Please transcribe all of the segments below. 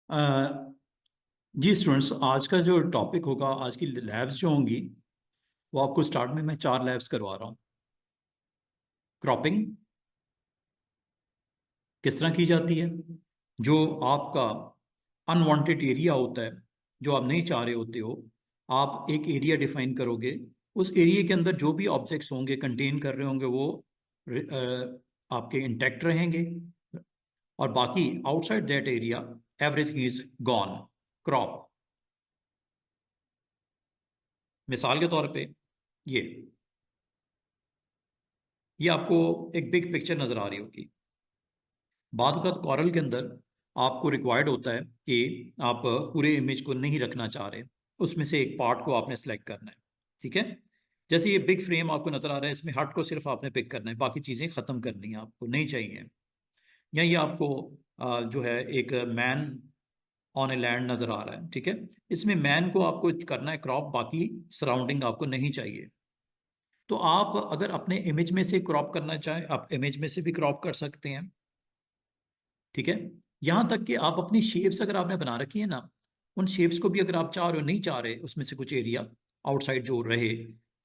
अ, जी students, आज का जो टॉपिक होगा, आज की लैब्स जो होंगी वो आपको स्टार्ट में मैं 4 लैब्स करवा रहा हूँ। क्रॉपिंग किस तरह की जाती है, जो आपका अनवांटेड एरिया होता है, जो आप नहीं चाह रहे होते हो, आप एक एरिया डिफाइन करोगे। उस एरिया के अंदर जो भी ऑब्जेक्ट्स होंगे, कंटेन कर रहे होंगे, वो आपके इंटैक्ट रहेंगे, और बाकी outside that area everything is gone. Crop, मिसाल के तौर पे ये ये आपको एक बिग पिक्चर नजर आ रही होगी। बाद का कॉरल के अंदर आपको रिक्वायर्ड होता है कि आप पूरे इमेज को नहीं रखना चाह रहे, उसमें से एक पार्ट को आपने सेलेक्ट करना है। ठीक है, जैसे ये बिग फ्रेम आपको नजर आ रहा है, इसमें हट को सिर्फ आपने पिक करना है, बाकी चीजें खत्म करनी है, आपको नहीं चाहिए। या ये आपको जो है एक मैन ऑन ए लैंड नजर आ रहा है। ठीक है, इसमें मैन को आपको करना है क्रॉप, बाकी सराउंडिंग आपको नहीं चाहिए। तो आप अगर अपने इमेज में से क्रॉप करना चाहें, आप इमेज में से भी क्रॉप कर सकते हैं। ठीक है, यहां तक कि आप अपनी शेप्स अगर आपने बना रखी है ना, उन शेप्स को भी अगर आप चाह रहे हो, नहीं चाह रहे उसमें से कुछ एरिया आउटसाइड जो रहे,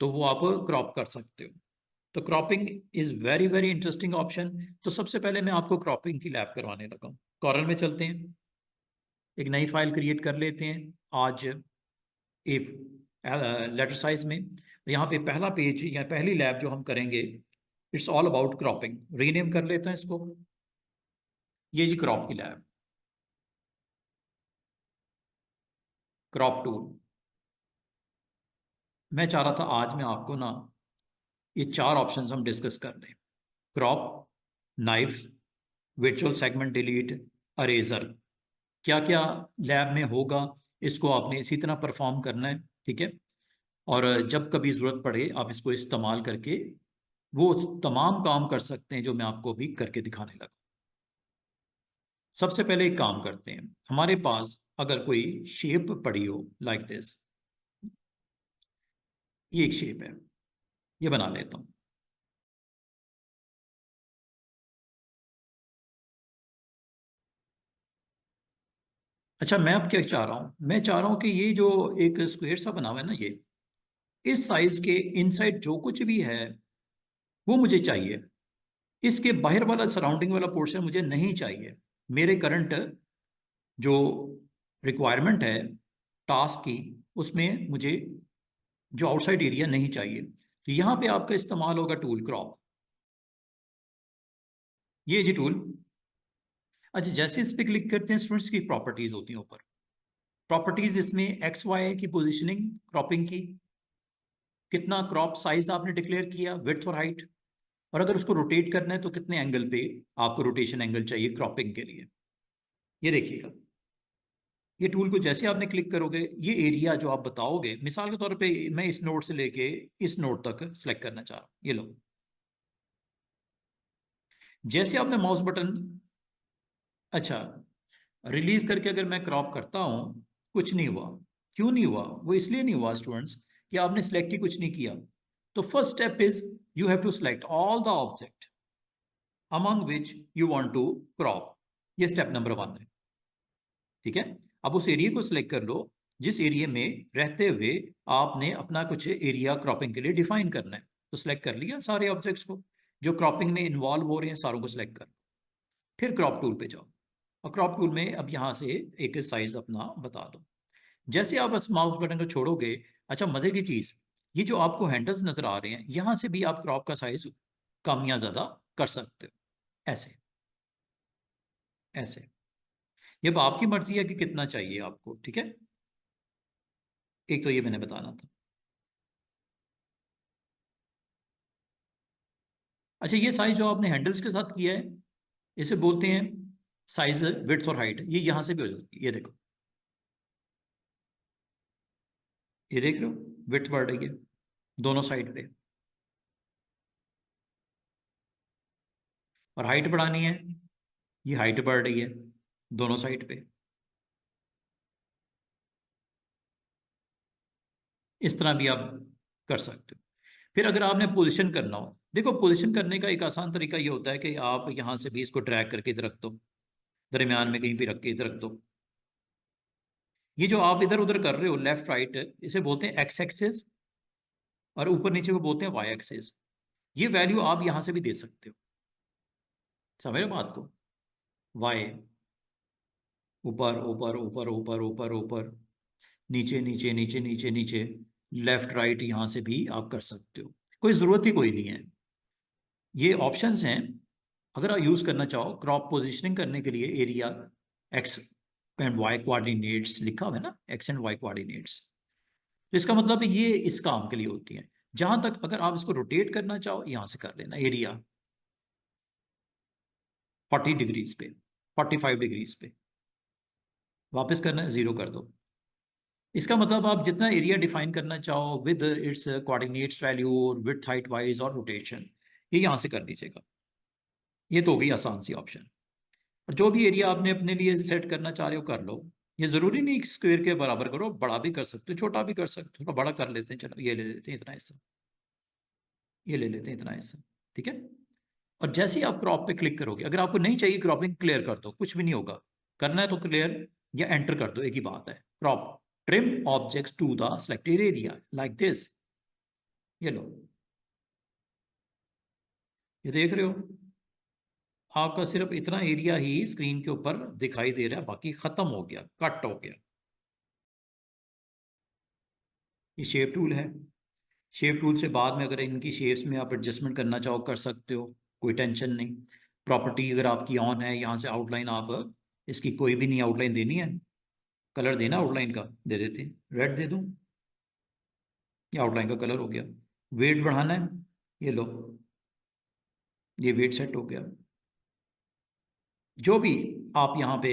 तो वो आप क्रॉप कर सकते हो। तो cropping is very very interesting option. तो सबसे पहले मैं आपको क्रॉपिंग की लैब करवाने लगा हूँ। कॉरल में चलते हैं, एक नई फाइल क्रिएट कर लेते हैं आज, एक लेटर साइज में। यहाँ पे पहला पेज या पहली लैब जो हम करेंगे, it's all about cropping. Rename कर लेते हैं इसको, ये जी क्रॉप की लैब, क्रॉप टूल। मैं चाह रहा था आज मैं आपको ना ये 4 ऑप्शंस हम डिस्कस कर लें। Crop, knife, virtual segment delete, eraser. क्या क्या लैब में होगा, इसको आपने इसी तरह परफॉर्म करना है। ठीक है, और जब कभी ज़रूरत पड़े आप इसको इस्तेमाल करके वो तमाम काम कर सकते हैं जो मैं आपको अभी करके दिखाने लगा। सबसे पहले एक काम करते हैं, हमारे पास अगर कोई शेप पड़ी हो लाइक दिस, ये एक शेप है, ये बना लेता हूं। अच्छा, मैं अब क्या चाह रहा हूं, मैं चाह रहा हूं कि ये जो एक स्क्वायर सा बना हुआ है ना, ये इस साइज के इनसाइड जो कुछ भी है वो मुझे चाहिए। इसके बाहर वाला सराउंडिंग वाला पोर्शन मुझे नहीं चाहिए। मेरे करंट जो रिक्वायरमेंट है टास्क की, उसमें मुझे जो आउटसाइड एरिया नहीं चाहिए। तो यहां पे आपका इस्तेमाल होगा टूल क्रॉप। ये जी टूल। अच्छा, जैसे इस पे क्लिक करते हैं, स्टूडेंट्स की प्रॉपर्टीज होती हैं ऊपर। प्रॉपर्टीज इसमें एक्स वाई की पोजीशनिंग, क्रॉपिंग की, कितना क्रॉप साइज आपने डिक्लेयर किया, विड्थ और हाइट, और अगर उसको रोटेट करना है तो कितने एंगल पे आपको रोटेशन एंगल चाहिए क्रॉपिंग के लिए। ये देखिएगा, ये टूल को जैसे आपने क्लिक करोगे, ये एरिया जो आप बताओगे, मिसाल के तौर पे मैं इस नोड से लेके इस नोड तक सेलेक्ट करना चाह रहा हूँ, ये लो। जैसे आपने माउस बटन, अच्छा, रिलीज करके अगर मैं क्रॉप करता हूं, कुछ नहीं हुआ। क्यों नहीं हुआ? वो इसलिए नहीं हुआ स्टूडेंट्स कि आपने सेलेक्ट ही कुछ नहीं किया। तो first step is you have to select all the object among which you want to crop. ये स्टेप नंबर 1 है। ठीक है, अब उस एरिया को सिलेक्ट कर लो जिस एरिया में रहते हुए आपने अपना कुछ एरिया क्रॉपिंग के लिए डिफाइन करना है। तो सिलेक्ट कर लिया सारे ऑब्जेक्ट्स को जो क्रॉपिंग में इन्वॉल्व हो रहे हैं, सारों को सिलेक्ट कर लो। फिर क्रॉप टूल पे जाओ, और क्रॉप टूल में अब यहाँ से एक साइज अपना बता दो। जैसे आप बस माउस बटन को छोड़ोगे, अच्छा मजे की चीज, ये जो आपको हैंडल्स नजर आ रहे हैं, यहां से भी आप क्रॉप का साइज कम या ज्यादा कर सकते हो। ऐसे, ऐसे। ये अब आपकी मर्जी है कि कितना चाहिए आपको। ठीक है, एक तो ये मैंने बताना था। अच्छा, ये साइज जो आपने हैंडल्स के साथ किया है, इसे बोलते हैं साइज विड्थ और हाइट। ये यहां से भी हो जाती है, ये देखो, ये देख रहे हो, विड्थ बढ़ रही है दोनों साइड पे, और हाइट बढ़ानी है, ये हाइट बढ़ रही है दोनों साइड पे। इस तरह भी आप कर सकते हो। फिर अगर आपने पोजीशन करना हो, देखो पोजीशन करने का एक आसान तरीका ये होता है कि आप यहां से भी इसको ड्रैग करके इधर रख दो, दरमियान में कहीं भी रख के इधर रख दो। ये जो आप इधर उधर कर रहे हो लेफ्ट राइट, इसे बोलते हैं एक्स एक्सिस, और ऊपर नीचे को बोलते हैं वाई एक्सिस। ये वैल्यू आप यहां से भी दे सकते हो, समझ रहे हो बात को? वाई, ऊपर ऊपर ऊपर ऊपर ऊपर ऊपर, नीचे नीचे नीचे नीचे नीचे, लेफ्ट राइट यहां से भी आप कर सकते हो, कोई ज़रूरत ही कोई नहीं है। ये ऑप्शंस हैं। अगर आप यूज़ करना चाहो क्रॉप पोजिशनिंग करने के लिए, area X and Y coordinates लिखा हुआ है ना, एक्स एंड वाई कोऑर्डिनेट्स, तो इसका मतलब है ये इस काम के लिए होती हैं। जहां तक अगर आप इसको रोटेट करना चाहो, यहां से कर लेना, एरिया 40 डिग्रीज पे, 45 डिग्रीज पे, वापस करना है, जीरो कर दो। इसका मतलब आप जितना एरिया डिफाइन करना चाहो with its coordinates value, with height wise और रोटेशन, ये यहां से कर लीजिएगा। ये तो हो गई आसान सी ऑप्शन। और जो भी एरिया आपने अपने लिए सेट करना चाह रहे हो कर लो। ये ज़रूरी नहीं स्क्वायर के बराबर करो, बड़ा भी कर सकते हो, छोटा भी कर सकते हो, थोड़ा बड़ा कर लेते हैं, चलो ये ले लेते हैं इतना हिस्सा, ये ले लेते हैं इतना हिस्सा, ठीक है। और जैसे ही आप क्रॉप पे क्लिक करोगे, अगर आपको नहीं चाहिए क्रॉपिंग, क्लियर कर दो, कुछ भी नहीं होगा। करना है तो क्लियर या एंटर कर दो, एक ही बात है। Crop, trim objects to the selected area like this, ये लो, ये देख रहे हो, आपका सिर्फ इतना एरिया ही स्क्रीन के ऊपर दिखाई दे रहा है, बाकी खत्म हो गया, कट हो गया। ये शेप टूल है। शेप टूल से बाद में अगर इनकी शेप्स में आप एडजस्टमेंट करना चाहो कर सकते हो, कोई टेंशन नहीं। प्रॉपर्टी अगर आपकी ऑन है, यहाँ से आउटलाइन आप इसकी कोई भी नहीं आउटलाइन देनी है, कलर देना आउटलाइन का, दे देते हैं, रेड दे दूँ, ये आउटलाइन का कलर हो गया। वेट बढ़ाना है, ये लो, ये वेट सेट हो गया। जो भी आप यहाँ पे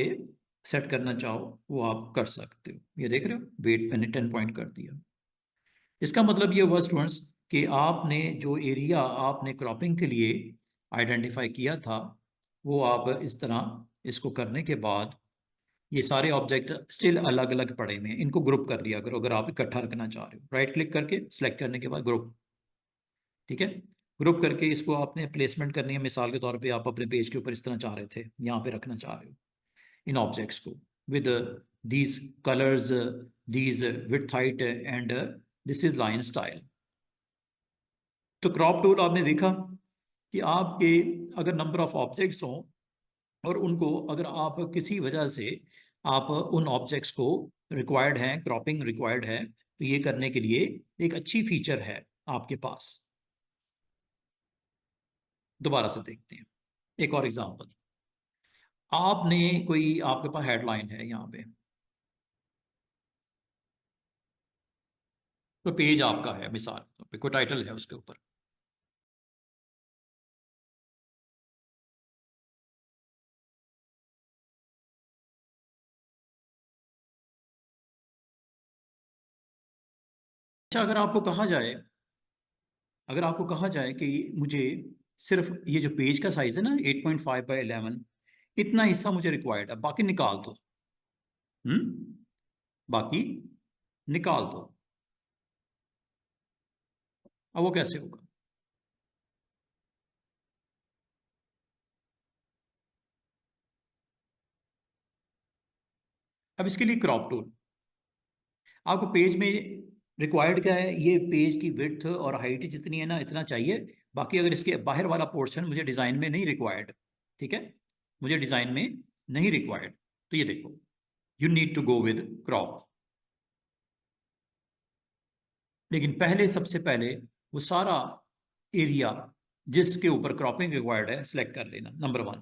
सेट करना चाहो वो आप कर सकते हो। ये देख रहे हो, वेट मैंने 10 पॉइंट कर दिया। इसका मतलब ये हुआ स्टूडेंट्स कि आपने जो एरिया आपने क्रॉपिंग के लिए आइडेंटिफाई किया था, वो आप इस तरह इसको करने के बाद ये सारे ऑब्जेक्ट स्टिल अलग अलग पड़े हुए हैं, इनको ग्रुप कर लिया करो। अगर आप इकट्ठा रखना चाह रहे हो, राइट क्लिक करके सिलेक्ट करने के बाद ग्रुप, ठीक है। ग्रुप करके इसको आपने प्लेसमेंट करनी है। मिसाल के तौर पे आप अपने पेज के ऊपर इस तरह चाह रहे थे, यहाँ पे रखना चाह रहे हो इन ऑब्जेक्ट्स को, with these colours, these width height and this is line style. तो क्रॉप टूल आपने देखा कि आपके अगर नंबर ऑफ ऑब्जेक्ट्स हों और उनको अगर आप किसी वजह से आप उन ऑब्जेक्ट्स को रिक्वायर्ड हैं, क्रॉपिंग रिक्वायर्ड है, तो ये करने के लिए एक अच्छी फीचर है आपके पास। दोबारा से देखते हैं एक और एग्जांपल। आपने कोई, आपके पास हेडलाइन है यहाँ पे, तो पेज आपका है, मिसाल पे कोई टाइटल है उसके ऊपर। अच्छा, अगर आपको कहा जाए कि मुझे सिर्फ ये जो पेज का साइज है ना 8.5 बाई 11, इतना हिस्सा मुझे रिक्वायर्ड है, बाकी निकाल दो। बाकी निकाल दो। अब वो कैसे होगा? अब इसके लिए क्रॉप टूल, आपको पेज में रिक्वायर्ड क्या है, ये पेज की विड्थ और हाइट जितनी है ना, इतना चाहिए। बाकी अगर इसके बाहर वाला पोर्शन मुझे डिज़ाइन में नहीं रिक्वायर्ड, ठीक है, मुझे डिज़ाइन में नहीं रिक्वायर्ड, तो ये देखो, you need to go with crop. लेकिन पहले, सबसे पहले वो सारा एरिया जिसके ऊपर क्रॉपिंग रिक्वायर्ड है सिलेक्ट कर लेना, नंबर 1।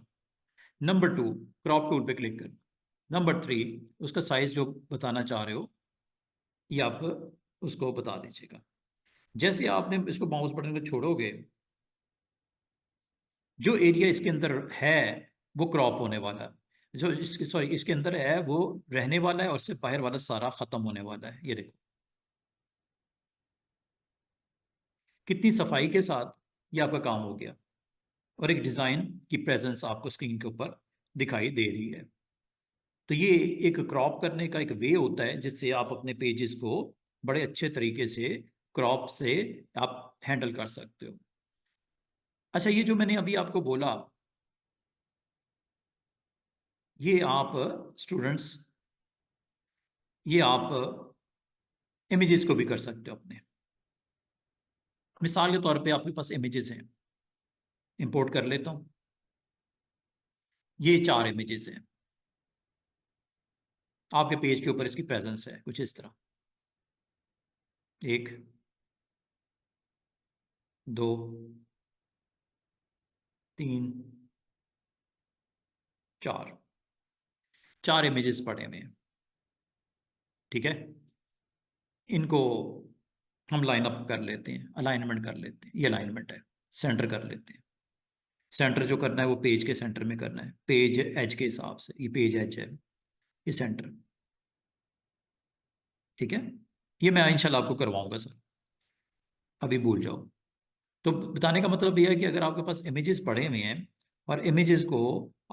नंबर 2, क्रॉप टूल पे क्लिक करना। नंबर 3, उसका साइज जो बताना चाह रहे हो ये आप उसको बता दीजिएगा। जैसे आपने इसको माउस बटन को छोड़ोगे, जो एरिया इसके अंदर है वो क्रॉप होने वाला है, जो इसके, सॉरी, इसके अंदर है वो रहने वाला है, और उससे बाहर वाला सारा खत्म होने वाला है। ये देखो कितनी सफाई के साथ ये आपका काम हो गया, और एक डिज़ाइन की प्रेजेंस आपको स्क्रीन के ऊपर दिखाई दे रही है। तो ये एक क्रॉप करने का एक वे होता है जिससे आप अपने पेजेस को बड़े अच्छे तरीके से क्रॉप से आप हैंडल कर सकते हो। अच्छा, ये जो मैंने अभी आपको बोला, ये आप स्टूडेंट्स ये आप इमेजेस को भी कर सकते हो अपने। मिसाल के तौर पे आपके पास इमेजेस हैं, इंपोर्ट कर लेता हूँ। ये 4 इमेजेस हैं, आपके पेज के ऊपर इसकी प्रेजेंस है कुछ इस तरह। 1 2 3 4 इमेजेस पड़े हुए हैं। ठीक है, इनको हम लाइन अप कर लेते हैं, अलाइनमेंट कर लेते हैं। ये अलाइनमेंट है, सेंटर कर लेते हैं। सेंटर जो करना है वो पेज के सेंटर में करना है, पेज एज के हिसाब से। ये पेज एज है, ये सेंटर। ठीक है, ये मैं इंशाल्लाह आपको करवाऊंगा सर, अभी भूल जाओ। तो बताने का मतलब यह है कि अगर आपके पास इमेजेस पड़े हुए हैं और इमेजेस को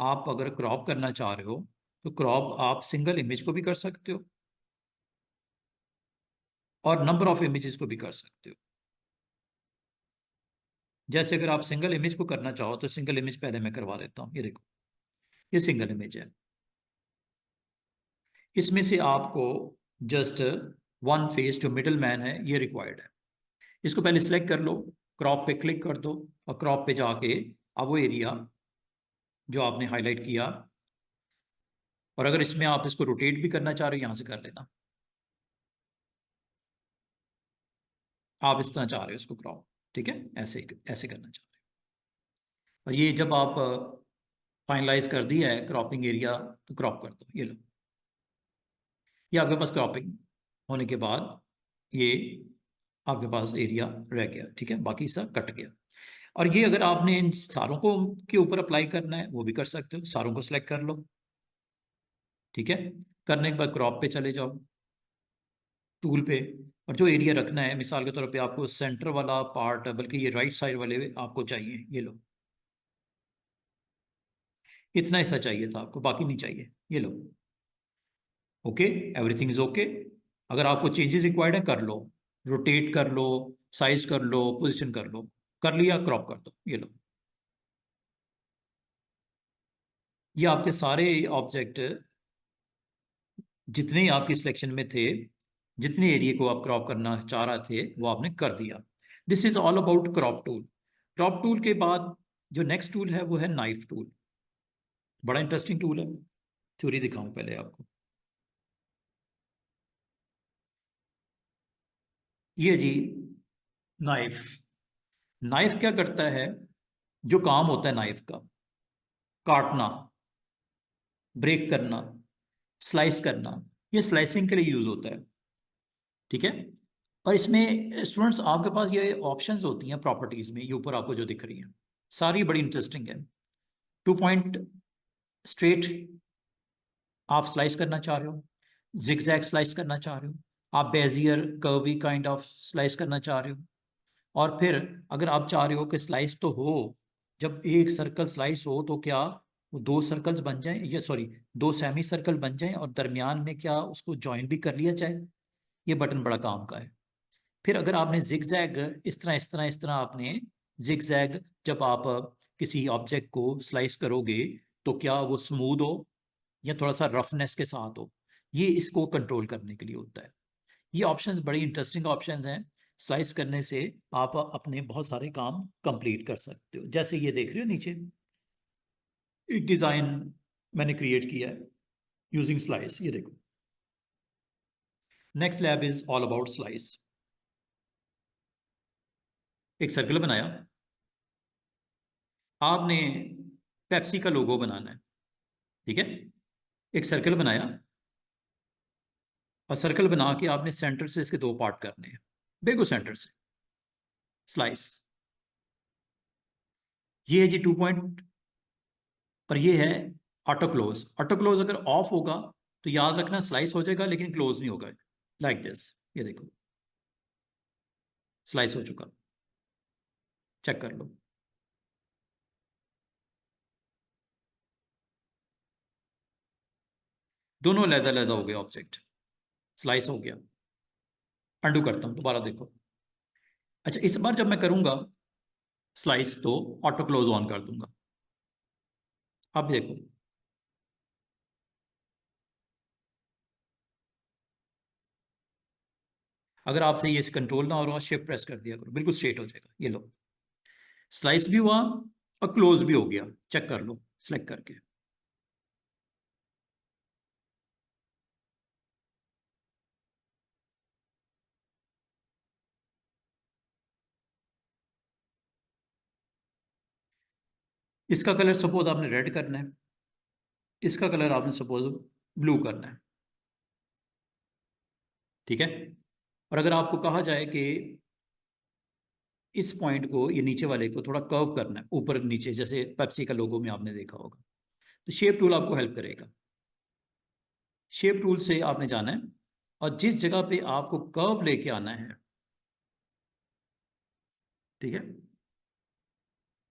आप अगर क्रॉप करना चाह रहे हो, तो क्रॉप आप सिंगल इमेज को भी कर सकते हो और नंबर ऑफ इमेजेस को भी कर सकते हो। जैसे अगर आप सिंगल इमेज को करना चाहो तो सिंगल इमेज पहले मैं करवा देता हूँ। ये देखो, ये सिंगल इमेज है। इसमें से आपको जस्ट वन फेस जो मिडल मैन है ये रिक्वायर्ड है। इसको पहले सिलेक्ट कर लो, क्रॉप पे क्लिक कर दो और क्रॉप पे जाके अब वो एरिया जो आपने हाईलाइट किया, और अगर इसमें आप इसको रोटेट भी करना चाह रहे हो यहां से कर लेना। आप इस तरह चाह रहे हो इसको क्रॉप, ठीक है, ऐसे ऐसे करना चाह रहे हो। और ये जब आप फाइनलाइज कर दिया है क्रॉपिंग एरिया, तो क्रॉप कर दो। ये लो, ये आपके पास क्रॉपिंग होने के बाद ये आपके पास एरिया रह गया। ठीक है, बाकी सब कट गया। और ये अगर आपने इन सारों को के ऊपर अप्लाई करना है वो भी कर सकते हो। सारों को सिलेक्ट कर लो। ठीक है, करने के बाद क्रॉप पे चले जाओ, टूल पे। और जो एरिया रखना है, मिसाल के तौर पे आपको सेंटर वाला पार्ट, बल्कि ये राइट साइड वाले आपको चाहिए, ये लो, इतना हिस्सा चाहिए था आपको, बाकी नहीं चाहिए। ये लो, ओके, एवरीथिंग इज ओके। अगर आपको चेंजेस रिक्वायर्ड है कर लो, रोटेट कर लो, साइज कर लो, पोजिशन कर लो। कर लिया, क्रॉप कर दो। ये लो, ये आपके सारे ऑब्जेक्ट जितने आपकी सिलेक्शन में थे, जितने एरिया को आप क्रॉप करना चाह रहे थे वो आपने कर दिया। This is all about crop tool. Crop tool के बाद जो नेक्स्ट टूल है वो है नाइफ टूल। बड़ा इंटरेस्टिंग टूल है, थ्योरी दिखाऊं पहले आपको। ये जी नाइफ। नाइफ क्या करता है, जो काम होता है नाइफ का, काटना, ब्रेक करना, स्लाइस करना, ये स्लाइसिंग के लिए यूज होता है। ठीक है, और इसमें स्टूडेंट्स आपके पास ये ऑप्शंस होती हैं प्रॉपर्टीज में, ये ऊपर आपको जो दिख रही हैं सारी बड़ी इंटरेस्टिंग है। 2 पॉइंट स्ट्रेट आप स्लाइस करना चाह रहे हो, जिगजैग स्लाइस करना चाह रहे हो, आप Bezier curvy kind of slice करना चाह रहे हो। और फिर अगर आप चाह रहे हो कि स्लाइस तो हो, जब एक सर्कल स्लाइस हो तो क्या वो 2 सर्कल्स बन जाएं, या सॉरी 2 सेमी सर्कल बन जाएं और दरमियान में क्या उसको ज्वाइन भी कर लिया जाए। ये बटन बड़ा काम का है। फिर अगर आपने जिगजैग इस तरह आपने जिगजैग, जब आप किसी ऑब्जेक्ट को स्लाइस करोगे तो क्या वो स्मूथ हो या थोड़ा सा रफनेस के साथ हो, ये इसको कंट्रोल करने के लिए होता है। ये ऑप्शंस बड़ी इंटरेस्टिंग ऑप्शंस हैं। स्लाइस करने से आप अपने बहुत सारे काम कंप्लीट कर सकते हो। जैसे ये देख रहे हो नीचे एक डिज़ाइन मैंने क्रिएट किया है यूजिंग स्लाइस, ये देखो। Next lab is all about slice. एक सर्कल बनाया आपने, पेप्सी का लोगो बनाना है। ठीक है, एक सर्कल बनाया और सर्कल बना के आपने सेंटर से इसके 2 पार्ट करने हैं, बिल्कुल सेंटर से स्लाइस। ये है जी 2 पॉइंट, और ये है ऑटो क्लोज। ऑटो क्लोज अगर ऑफ होगा तो याद रखना स्लाइस हो जाएगा लेकिन क्लोज नहीं होगा, लाइक दिस। ये देखो, स्लाइस हो चुका, चेक कर लो। दोनों अलग अलग हो गए ऑब्जेक्ट, स्लाइस हो गया। अंडू करता हूं, दोबारा देखो। अच्छा, इस बार जब मैं करूंगा स्लाइस तो ऑटो क्लोज ऑन कर दूंगा। अब देखो, अगर आपसे ये कंट्रोल ना हो रहा, शिफ्ट प्रेस कर दिया करो, बिल्कुल स्ट्रेट हो जाएगा। ये लो, स्लाइस भी हुआ और क्लोज भी हो गया, चेक कर लो सेलेक्ट करके। इसका कलर सपोज आपने रेड करना है, इसका कलर आपने सपोज ब्लू करना है, ठीक है। और अगर आपको कहा जाए कि इस पॉइंट को, ये नीचे वाले को थोड़ा कर्व करना है ऊपर नीचे, जैसे पेप्सी का लोगो में आपने देखा होगा, तो शेप टूल आपको हेल्प करेगा। शेप टूल से आपने जाना है और जिस जगह पे आपको कर्व लेके आना है, ठीक है,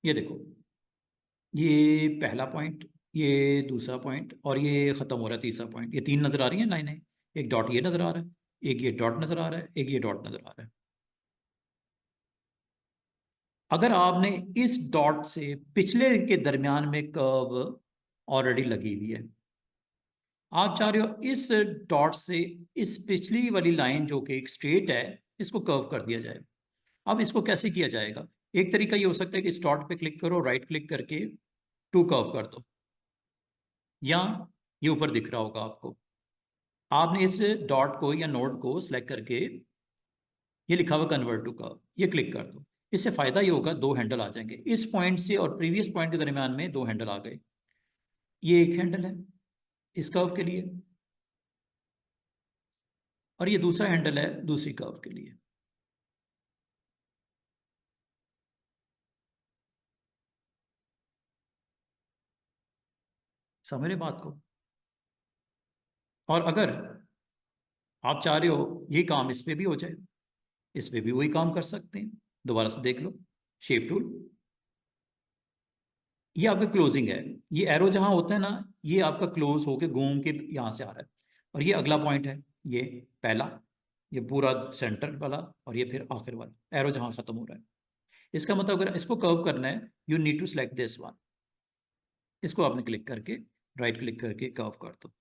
ये देखो, ये पहला पॉइंट, ये दूसरा पॉइंट और ये खत्म हो रहा है तीसरा पॉइंट। ये तीन नजर आ रही है लाइनें, एक डॉट ये नजर आ रहा है, एक ये डॉट नजर आ रहा है, एक ये डॉट नजर आ रहा है। अगर आपने इस डॉट से पिछले के दरमियान में कर्व ऑलरेडी लगी हुई है, आप चाह रहे हो इस डॉट से इस पिछली वाली लाइन जो कि एक स्ट्रेट है, इसको कर्व कर दिया जाए। अब इसको कैसे किया जाएगा? एक तरीका ये हो सकता है कि इस डॉट पे क्लिक करो, राइट क्लिक करके टू कर्व कर दो, या ये ऊपर दिख रहा होगा आपको, आपने इस डॉट को या नोड को सिलेक्ट करके ये लिखा हुआ कन्वर्ट टू कर्व, ये क्लिक कर दो। इससे फायदा ये होगा, दो हैंडल आ जाएंगे, इस पॉइंट से और प्रीवियस पॉइंट के दरमियान में दो हैंडल आ गए। ये एक हैंडल है इस कर्व के लिए, और ये दूसरा हैंडल है दूसरी कर्व के लिए। समझ रहे बात को? और अगर आप चाह रहे हो ये काम इस पे भी हो जाए, इस पे भी वही काम कर सकते हैं। दोबारा से देख लो, शेप टूल, ये आपका क्लोजिंग है। ये एरो जहां होता है ना, ये आपका क्लोज होके घूम के यहां से आ रहा है। और ये अगला पॉइंट है, ये पहला, ये पूरा सेंटर वाला, और ये फिर आखिर वाला एरो जहां खत्म हो रहा है। इसका मतलब अगर इसको कर्व करना है, you need to select this one. इसको आपने क्लिक करके, राइट क्लिक करके कर्व कर दो,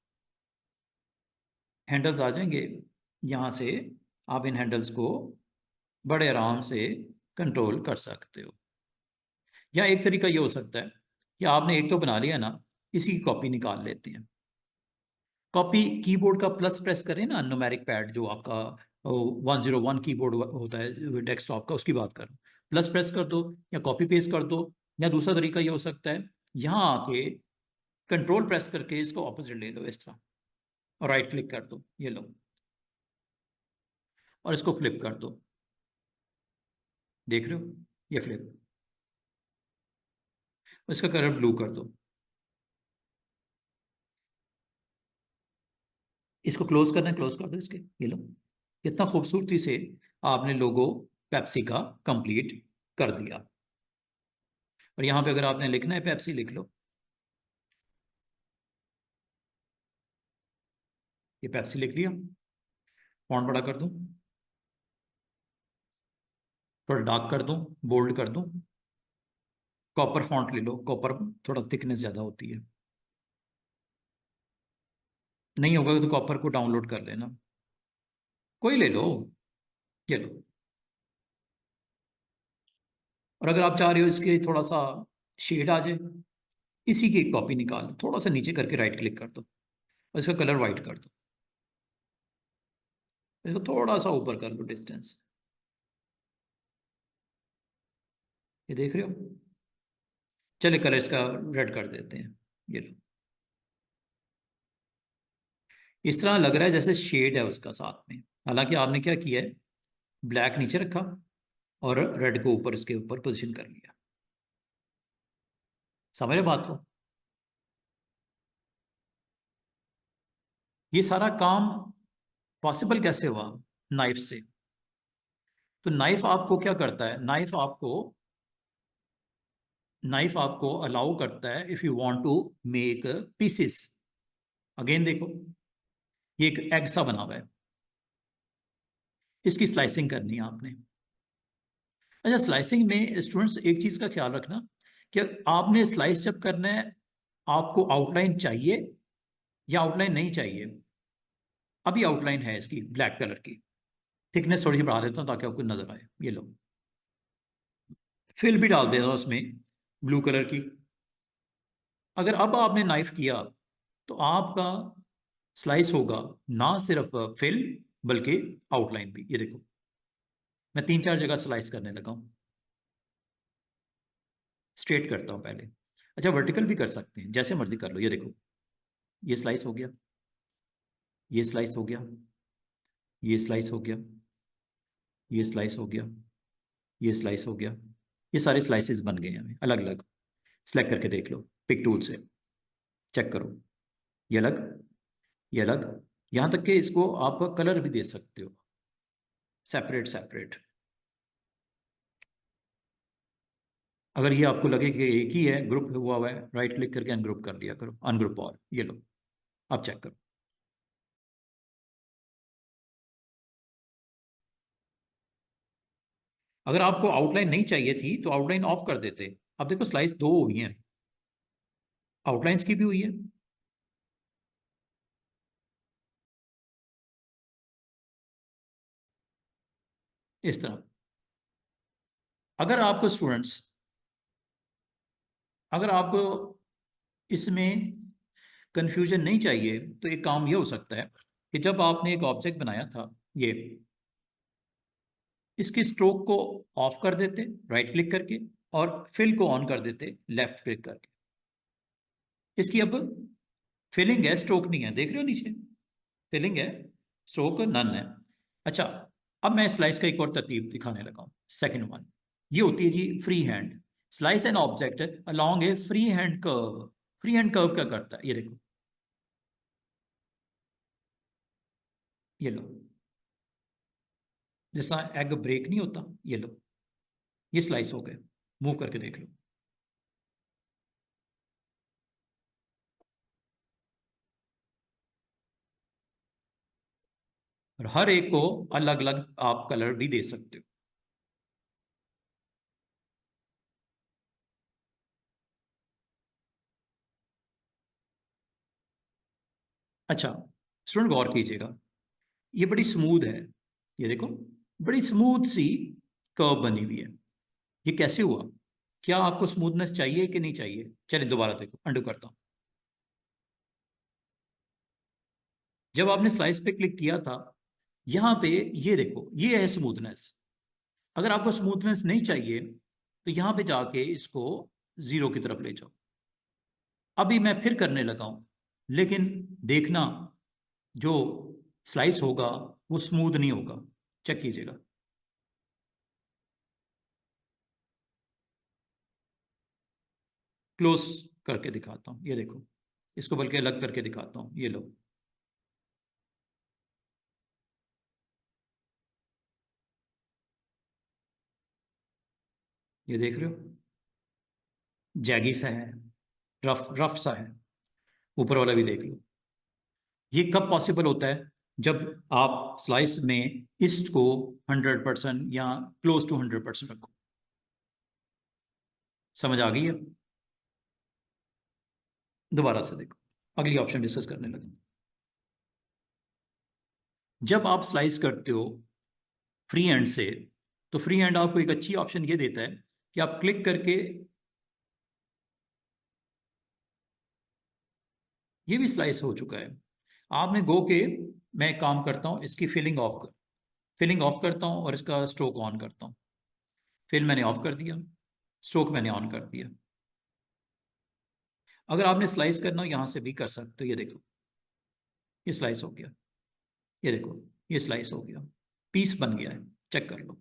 हैंडल्स आ जाएंगे। यहां से आप इन हैंडल्स को बड़े आराम से कंट्रोल कर सकते हो। या एक तरीका ये हो सकता है कि आपने एक तो बना लिया ना, इसी की कॉपी निकाल लेते हैं। कॉपी, कीबोर्ड का प्लस प्रेस करें ना, न्यूमेरिक पैड जो आपका 101 कीबोर्ड होता है डेस्कटॉप का, उसकी बात करूं, प्लस प्रेस कर दो या कॉपी पेस्ट कर दो। या दूसरा तरीका ये हो सकता है, यहाँ आके कंट्रोल प्रेस करके इसको ऑपोजिट ले लो इस तरह, और राइट क्लिक कर दो, ये लो, और इसको फ्लिप कर दो। देख रहे हो, ये फ्लिप, इसका कलर ब्लू कर दो। इसको क्लोज करना है, क्लोज कर दो इसके, ये लो, कितना खूबसूरती से आपने लोगो पेप्सी का कंप्लीट कर दिया। और यहाँ पे अगर आपने लिखना है पेप्सी, लिख लो, ये पेप्सी लिख लिया। फॉन्ट बड़ा कर दूं, थोड़ा डार्क कर दूं, बोल्ड कर दूं, कॉपर फॉन्ट ले लो, कॉपर थोड़ा थिकनेस ज़्यादा होती है। नहीं होगा तो कॉपर को डाउनलोड कर लेना, कोई ले लो, ये लो। और अगर आप चाह रहे हो इसके थोड़ा सा शेड आ जाए, इसी की एक कॉपी निकाल लो, थोड़ा सा नीचे करके राइट क्लिक कर दो, और इसका कलर वाइट कर दो, इसको थोड़ा सा ऊपर कर लो डिस्टेंस, ये देख रहे हो। चलिए कलर इसका रेड कर देते हैं, ये लो। इस तरह लग रहा है जैसे शेड है उसका साथ में, हालांकि आपने क्या किया है, ब्लैक नीचे रखा और रेड को ऊपर, इसके ऊपर पोजीशन कर लिया। समझ रहे बात को? ये सारा काम पॉसिबल कैसे हुआ? नाइफ से। तो नाइफ आपको क्या करता है, नाइफ आपको अलाउ करता है, if you want to make pieces. Again देखो, ये एक एग सा बना हुआ है, इसकी स्लाइसिंग करनी है आपने। अच्छा, स्लाइसिंग में स्टूडेंट्स एक चीज का ख्याल रखना, कि आपने स्लाइस जब करना है, आपको आउटलाइन चाहिए या आउटलाइन नहीं चाहिए। अभी आउटलाइन है इसकी ब्लैक कलर की, थिकनेस थोड़ी सी बढ़ा देता हूँ ताकि आपको नजर आए। ये लो, फिल भी डाल देता हूँ उसमें ब्लू कलर की। अगर अब आपने नाइफ किया तो आपका स्लाइस होगा ना सिर्फ फिल बल्कि आउटलाइन भी। ये देखो, मैं 3-4 जगह स्लाइस करने लगा हूँ। स्ट्रेट करता हूँ पहले। अच्छा, वर्टिकल भी कर सकते हैं, जैसे मर्जी कर लो। ये देखो, ये स्लाइस हो गया, ये स्लाइस हो गया, ये स्लाइस हो गया, ये स्लाइस हो गया, ये स्लाइस हो गया। ये सारे स्लाइसेस बन गए हैं अलग अलग। सेलेक्ट करके देख लो पिक टूल से, चेक करो। ये अलग, ये अलग। यहां तक कि इसको आप कलर भी दे सकते हो, सेपरेट सेपरेट। अगर ये आपको लगे कि एक ही है, ग्रुप हुआ हुआ है, राइट क्लिक करके अनग्रुप कर लिया करो, अनग्रुप ऑल। ये लो, अब चेक करो। अगर आपको आउटलाइन नहीं चाहिए थी तो आउटलाइन ऑफ कर देते। अब देखो, स्लाइस दो हुई हैं, आउटलाइंस की भी हुई है। इस तरह। अगर आपको स्टूडेंट्स, अगर आपको इसमें कंफ्यूजन नहीं चाहिए तो एक काम ये हो सकता है कि जब आपने एक ऑब्जेक्ट बनाया था ये, इसकी स्ट्रोक को ऑफ कर देते राइट क्लिक करके, और फिल को ऑन कर देते लेफ्ट क्लिक करके। इसकी अब फिलिंग है, स्ट्रोक नहीं है। देख रहे हो नीचे, फिलिंग है, स्ट्रोक नन है। अच्छा, अब मैं स्लाइस का एक और तरतीब दिखाने लगा हूं। सेकेंड वन, ये होती है जी free hand. Slice an object along a free hand curve. Free hand curve क्या करता है, ये देखो, ये लो, जैसा एग ब्रेक नहीं होता, ये लो, ये स्लाइस हो गए। मूव करके देख लो। और हर एक को अलग अलग आप कलर भी दे सकते हो। अच्छा, स्टूडेंट गौर कीजिएगा, ये बड़ी स्मूथ है। ये देखो, बड़ी स्मूथ सी कर्व बनी हुई है। ये कैसे हुआ? क्या आपको स्मूथनेस चाहिए कि नहीं चाहिए? चलिए दोबारा देखो, अंडू करता हूं। जब आपने स्लाइस पे क्लिक किया था, यहां पे ये देखो, ये है स्मूथनेस। अगर आपको स्मूथनेस नहीं चाहिए तो यहां पे जाके इसको 0 की तरफ ले जाओ। अभी मैं फिर करने लगा हूं, लेकिन देखना, जो स्लाइस होगा वो स्मूथ नहीं होगा। चेक कीजिएगा। क्लोज करके दिखाता हूं, ये देखो, इसको बल्कि अलग करके दिखाता हूं। ये लो, ये देख रहे हो, जैगी सा है, रफ रफ सा है। ऊपर वाला भी देख लो। ये कब पॉसिबल होता है? जब आप स्लाइस में ईस्ट को 100% या क्लोज टू 100% रखो। समझ आ गई है? दोबारा से देखो, अगली ऑप्शन डिस्कस करने लगे। जब आप स्लाइस करते हो फ्री हैंड से, तो फ्री हैंड आपको एक अच्छी ऑप्शन ये देता है कि आप क्लिक करके, ये भी स्लाइस हो चुका है। आपने गो के, मैं एक काम करता हूँ, इसकी फिलिंग ऑफ करता हूँ और इसका स्ट्रोक ऑन करता हूँ। फिल मैंने ऑफ कर दिया, स्ट्रोक मैंने ऑन कर दिया। अगर आपने स्लाइस करना हो यहां से भी कर सकते हो। ये देखो, ये स्लाइस हो गया। ये देखो, ये स्लाइस हो गया, पीस बन गया है। चेक कर लो।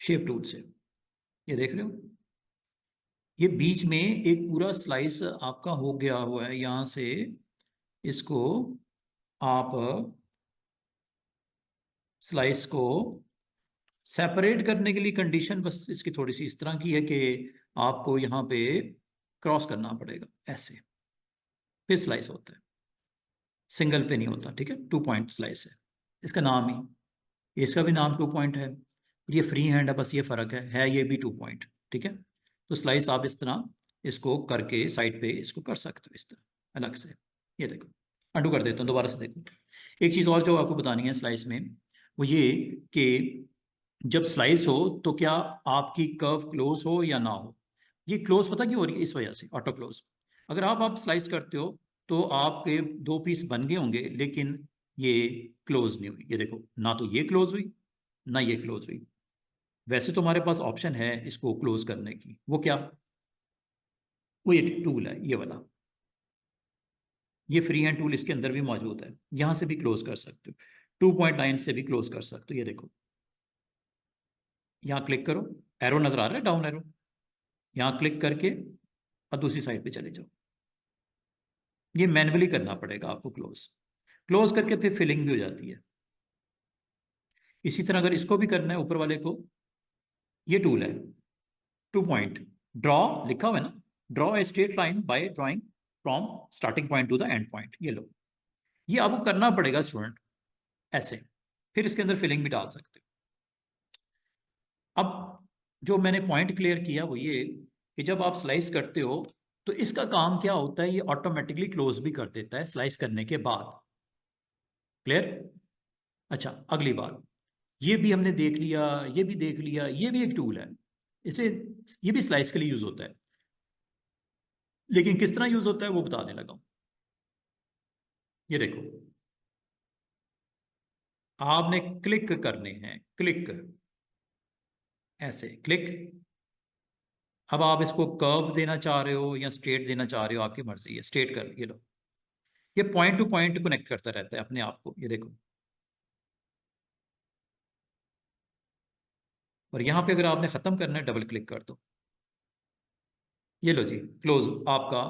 शेप टूल से, ये देख रहे हो, ये बीच में एक पूरा स्लाइस आपका हो गया हुआ है। यहां से इसको आप स्लाइस को सेपरेट करने के लिए कंडीशन बस इसकी थोड़ी सी इस तरह की है कि आपको यहाँ पे क्रॉस करना पड़ेगा ऐसे, फिर स्लाइस होता है। सिंगल पे नहीं होता, ठीक है? 2 पॉइंट स्लाइस है इसका नाम ही। इसका भी नाम 2 पॉइंट है। ये फ्री हैंड है, बस ये फर्क है ये भी 2 पॉइंट। ठीक है? तो स्लाइस आप इस तरह इसको करके साइड पे इसको कर सकते हो इस तरह अलग से। ये देखो, अंडू कर देता हूँ, दोबारा से देखो। एक चीज़ और जो आपको बतानी है स्लाइस में, वो ये कि जब स्लाइस हो तो क्या आपकी कर्व क्लोज हो या ना हो। ये क्लोज पता क्यों हो रही है, इस वजह से ऑटो क्लोज। अगर आप स्लाइस करते हो तो आपके दो पीस बन गए होंगे, लेकिन ये क्लोज नहीं हुई। ये देखो, ना तो ये क्लोज हुई ना ये क्लोज हुई। वैसे तो हमारे पास ऑप्शन है इसको क्लोज करने की, वो क्या, वो ये टूल है ये वाला। ये फ्री हैंड टूल इसके अंदर भी मौजूद है, यहां से भी क्लोज कर सकते हो, 2 पॉइंट लाइन से भी क्लोज कर सकते हो। ये देखो, यहाँ क्लिक करो, एरो नजर आ रहा है, डाउन एरो, यहाँ क्लिक करके और दूसरी साइड पे चले जाओ। ये मैन्युअली करना पड़ेगा आपको, क्लोज क्लोज करके फिर फिलिंग भी हो जाती है। इसी तरह अगर इसको भी करना है ऊपर वाले को, ये टूल है 2 पॉइंट, ड्रॉ लिखा हुआ है ना, draw a straight line by drawing from starting point two the end point. ये लो, ये आपको करना पड़ेगा स्टूडेंट, ऐसे। फिर इसके अंदर फिलिंग भी डाल सकते हो। अब जो मैंने पॉइंट क्लियर किया वो ये कि जब आप स्लाइस करते हो तो इसका काम क्या होता है, ये ऑटोमेटिकली क्लोज भी कर देता है स्लाइस करने के बाद। क्लियर। अच्छा, अगली बार, ये भी हमने देख लिया, ये भी देख लिया, ये भी एक टूल है, इसे, ये भी स्लाइस के लिए यूज होता है, लेकिन किस तरह यूज होता है वो बताने लगा हूं। ये देखो, आपने क्लिक करने हैं, क्लिक, ऐसे क्लिक। अब आप इसको कर्व देना चाह रहे हो या स्ट्रेट देना चाह रहे हो, आपकी मर्जी है, स्ट्रेट कर, ये लो। ये पॉइंट टू पॉइंट कनेक्ट करता रहता है अपने आप को, ये देखो। और यहां पे अगर आपने खत्म करना है, डबल क्लिक कर दो, ये लो जी, क्लोज आपका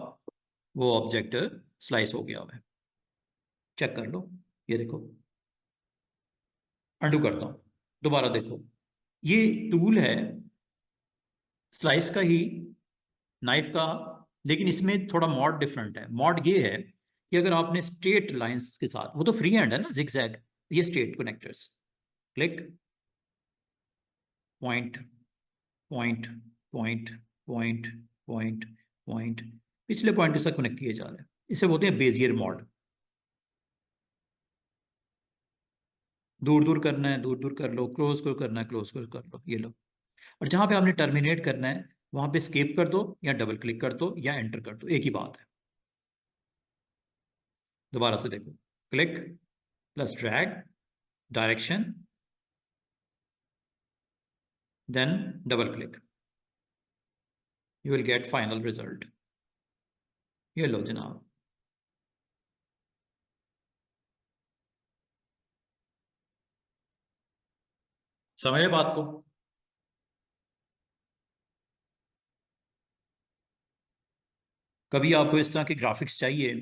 वो ऑब्जेक्ट स्लाइस हो गया हुआ है। चेक कर लो, ये देखो, अंडू करता हूं, दोबारा देखो। ये टूल है स्लाइस का ही, नाइफ का, लेकिन इसमें थोड़ा मॉड डिफरेंट है। मॉड ये है कि अगर आपने स्ट्रेट लाइंस के साथ, वो तो फ्री हैंड है ना, जिगजैग, ये straight connectors, click, point, point, point, point, point, point, पिछले पॉइंट के साथ कनेक्ट किए जा रहे हैं, इसे बोलते हैं बेजियर मॉड। दूर दूर करना है, दूर दूर कर लो, क्लोज को करना है, क्लोज को कर लो, ये लो। और जहां पे आपने टर्मिनेट करना है वहां पे स्केप कर दो या डबल क्लिक कर दो या एंटर कर दो, एक ही बात है। दोबारा से देखो, click plus drag, direction, then double click, you will get final result. ये लो जनाब। समझ रहे बात को। कभी आपको इस तरह के ग्राफिक्स चाहिए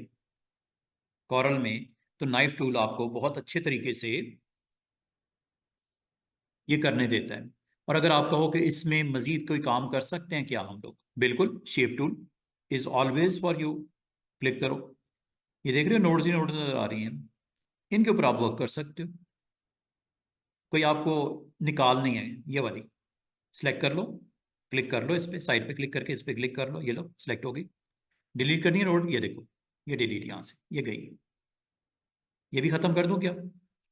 कॉरल में, तो नाइफ टूल आपको बहुत अच्छे तरीके से ये करने देता है। और अगर आप कहो कि इसमें मजीद कोई काम कर सकते हैं क्या हम लोग, बिल्कुल, shape tool is always for you. Click करो, ये देख रहे हो नोट्स ही नोट्स नजर आ रही हैं, इनके ऊपर आप वर्क कर सकते हो। कोई आपको निकालनी है, ये वाली सिलेक्ट कर लो, क्लिक कर लो इस पे, साइड पे क्लिक करके इस पे क्लिक कर लो, ये लो सिलेक्ट होगी। डिलीट करनी है नोट, ये देखो, ये डिलीट यहाँ से ये गई। ये भी खत्म कर दूं क्या?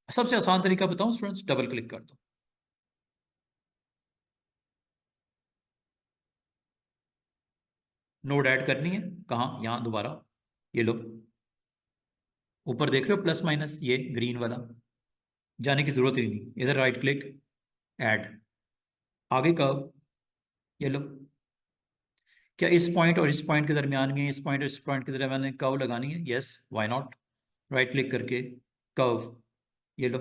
सबसे आसान तरीका बताऊं स्टूडेंट्स, डबल क्लिक कर दो। नोड ऐड करनी है, कहाँ, यहाँ दोबारा, ये लो, ऊपर देख रहे हो प्लस माइनस, ये ग्रीन वाला, जाने की जरूरत ही नहीं, इधर राइट क्लिक, ऐड, आगे कर्व, ये लो। क्या इस पॉइंट और इस पॉइंट के दरमियान में, इस पॉइंट और इस पॉइंट के दरमियान में कर्व लगानी है? Yes, why not. Right click करके कर्व, ये लो,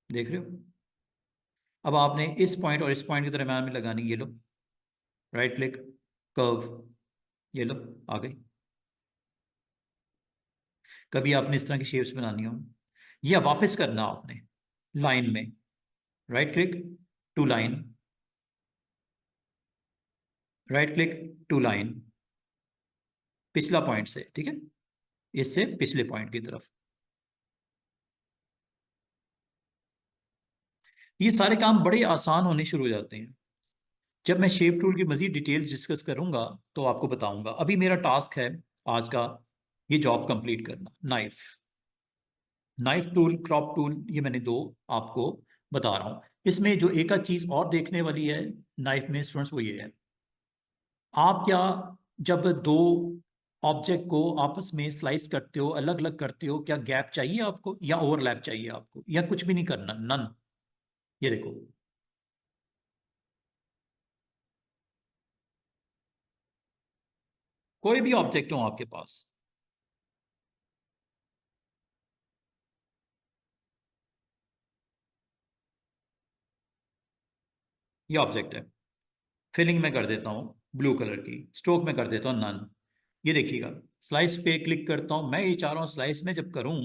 देख रहे हो। अब आपने इस पॉइंट और इस पॉइंट के दरमियान में लगानी, ये लो, राइट क्लिक, कर्व, ये लो, आ गई। कभी आपने इस तरह की शेप्स बनानी हो या वापस करना आपने लाइन में, right click, to line, right click, to line, पिछला पॉइंट से, ठीक है, इससे पिछले पॉइंट की तरफ। ये सारे काम बड़े आसान होने शुरू हो जाते हैं जब मैं शेप टूल की मज़ीद डिटेल डिस्कस करूंगा तो आपको बताऊंगा। अभी मेरा टास्क है आज का ये जॉब कंप्लीट करना। नाइफ टूल, क्रॉप टूल, ये मैंने दो आपको बता रहा हूँ। इसमें जो एक आध चीज़ और देखने वाली है नाइफ में स्टूडेंट्स, वो ये है, आप क्या जब दो ऑब्जेक्ट को आपस में स्लाइस करते हो, अलग अलग करते हो, क्या गैप चाहिए आपको या ओवरलैप चाहिए आपको, या कुछ भी नहीं करना, नन। ये देखो, कोई भी ऑब्जेक्ट हो आपके पास, ये ऑब्जेक्ट है, फिलिंग में कर देता हूँ ब्लू कलर की, स्ट्रोक में कर देता हूँ नन। ये देखिएगा, स्लाइस पे क्लिक करता हूँ। मैं ये चाह रहा हूँ स्लाइस में जब करूँ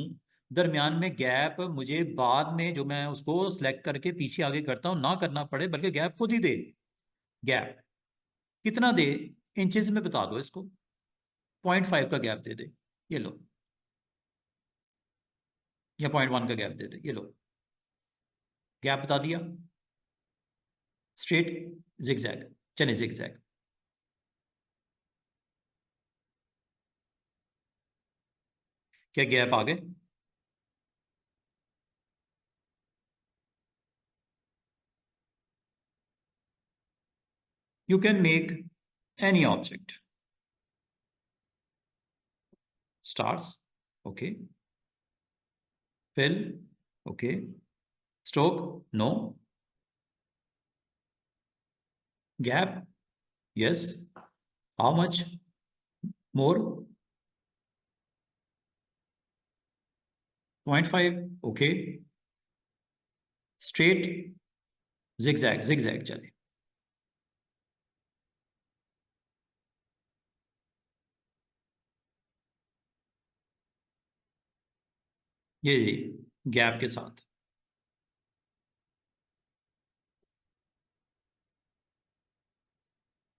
दरमियान में गैप मुझे बाद में जो मैं उसको सेलेक्ट करके पीछे आगे करता हूँ ना करना पड़े, बल्कि गैप खुद ही दे। गैप कितना दे, इंचेस में बता दो इसको, 0.5 का गैप दे दे, ये लो, या 0.1 का गैप दे दे, ये लो, गैप बता दिया। स्ट्रेट, जिगजैग, चले जिगजैग, क्या गैप आ गए? You can make any object, stars, okay, fill, okay, stroke, no, gap, yes, how much more, 0.5, okay, straight, zigzag, zigzag चले। ये जी, गैप के साथ।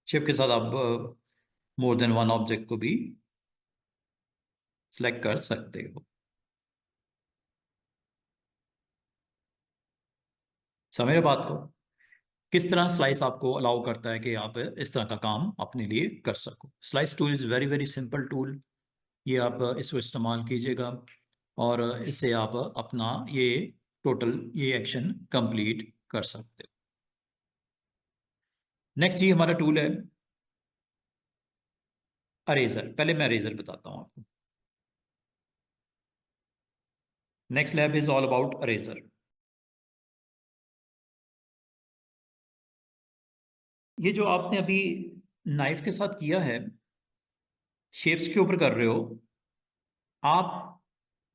शिफ्ट के साथ आप मोर देन वन ऑब्जेक्ट को भी सिलेक्ट कर सकते हो। समझ रहे बात को? किस तरह स्लाइस आपको अलाउ करता है कि आप इस तरह का काम अपने लिए कर सको। Slice tool is very very simple tool, ये आप इसको इस्तेमाल कीजिएगा और इससे आप अपना ये टोटल ये एक्शन कंप्लीट कर सकते हो। नेक्स्ट जी हमारा टूल है अरेजर। पहले मैं अरेजर बताता हूँ आपको। Next lab is all about eraser. ये जो आपने अभी नाइफ के साथ किया है, शेप्स के ऊपर कर रहे हो आप,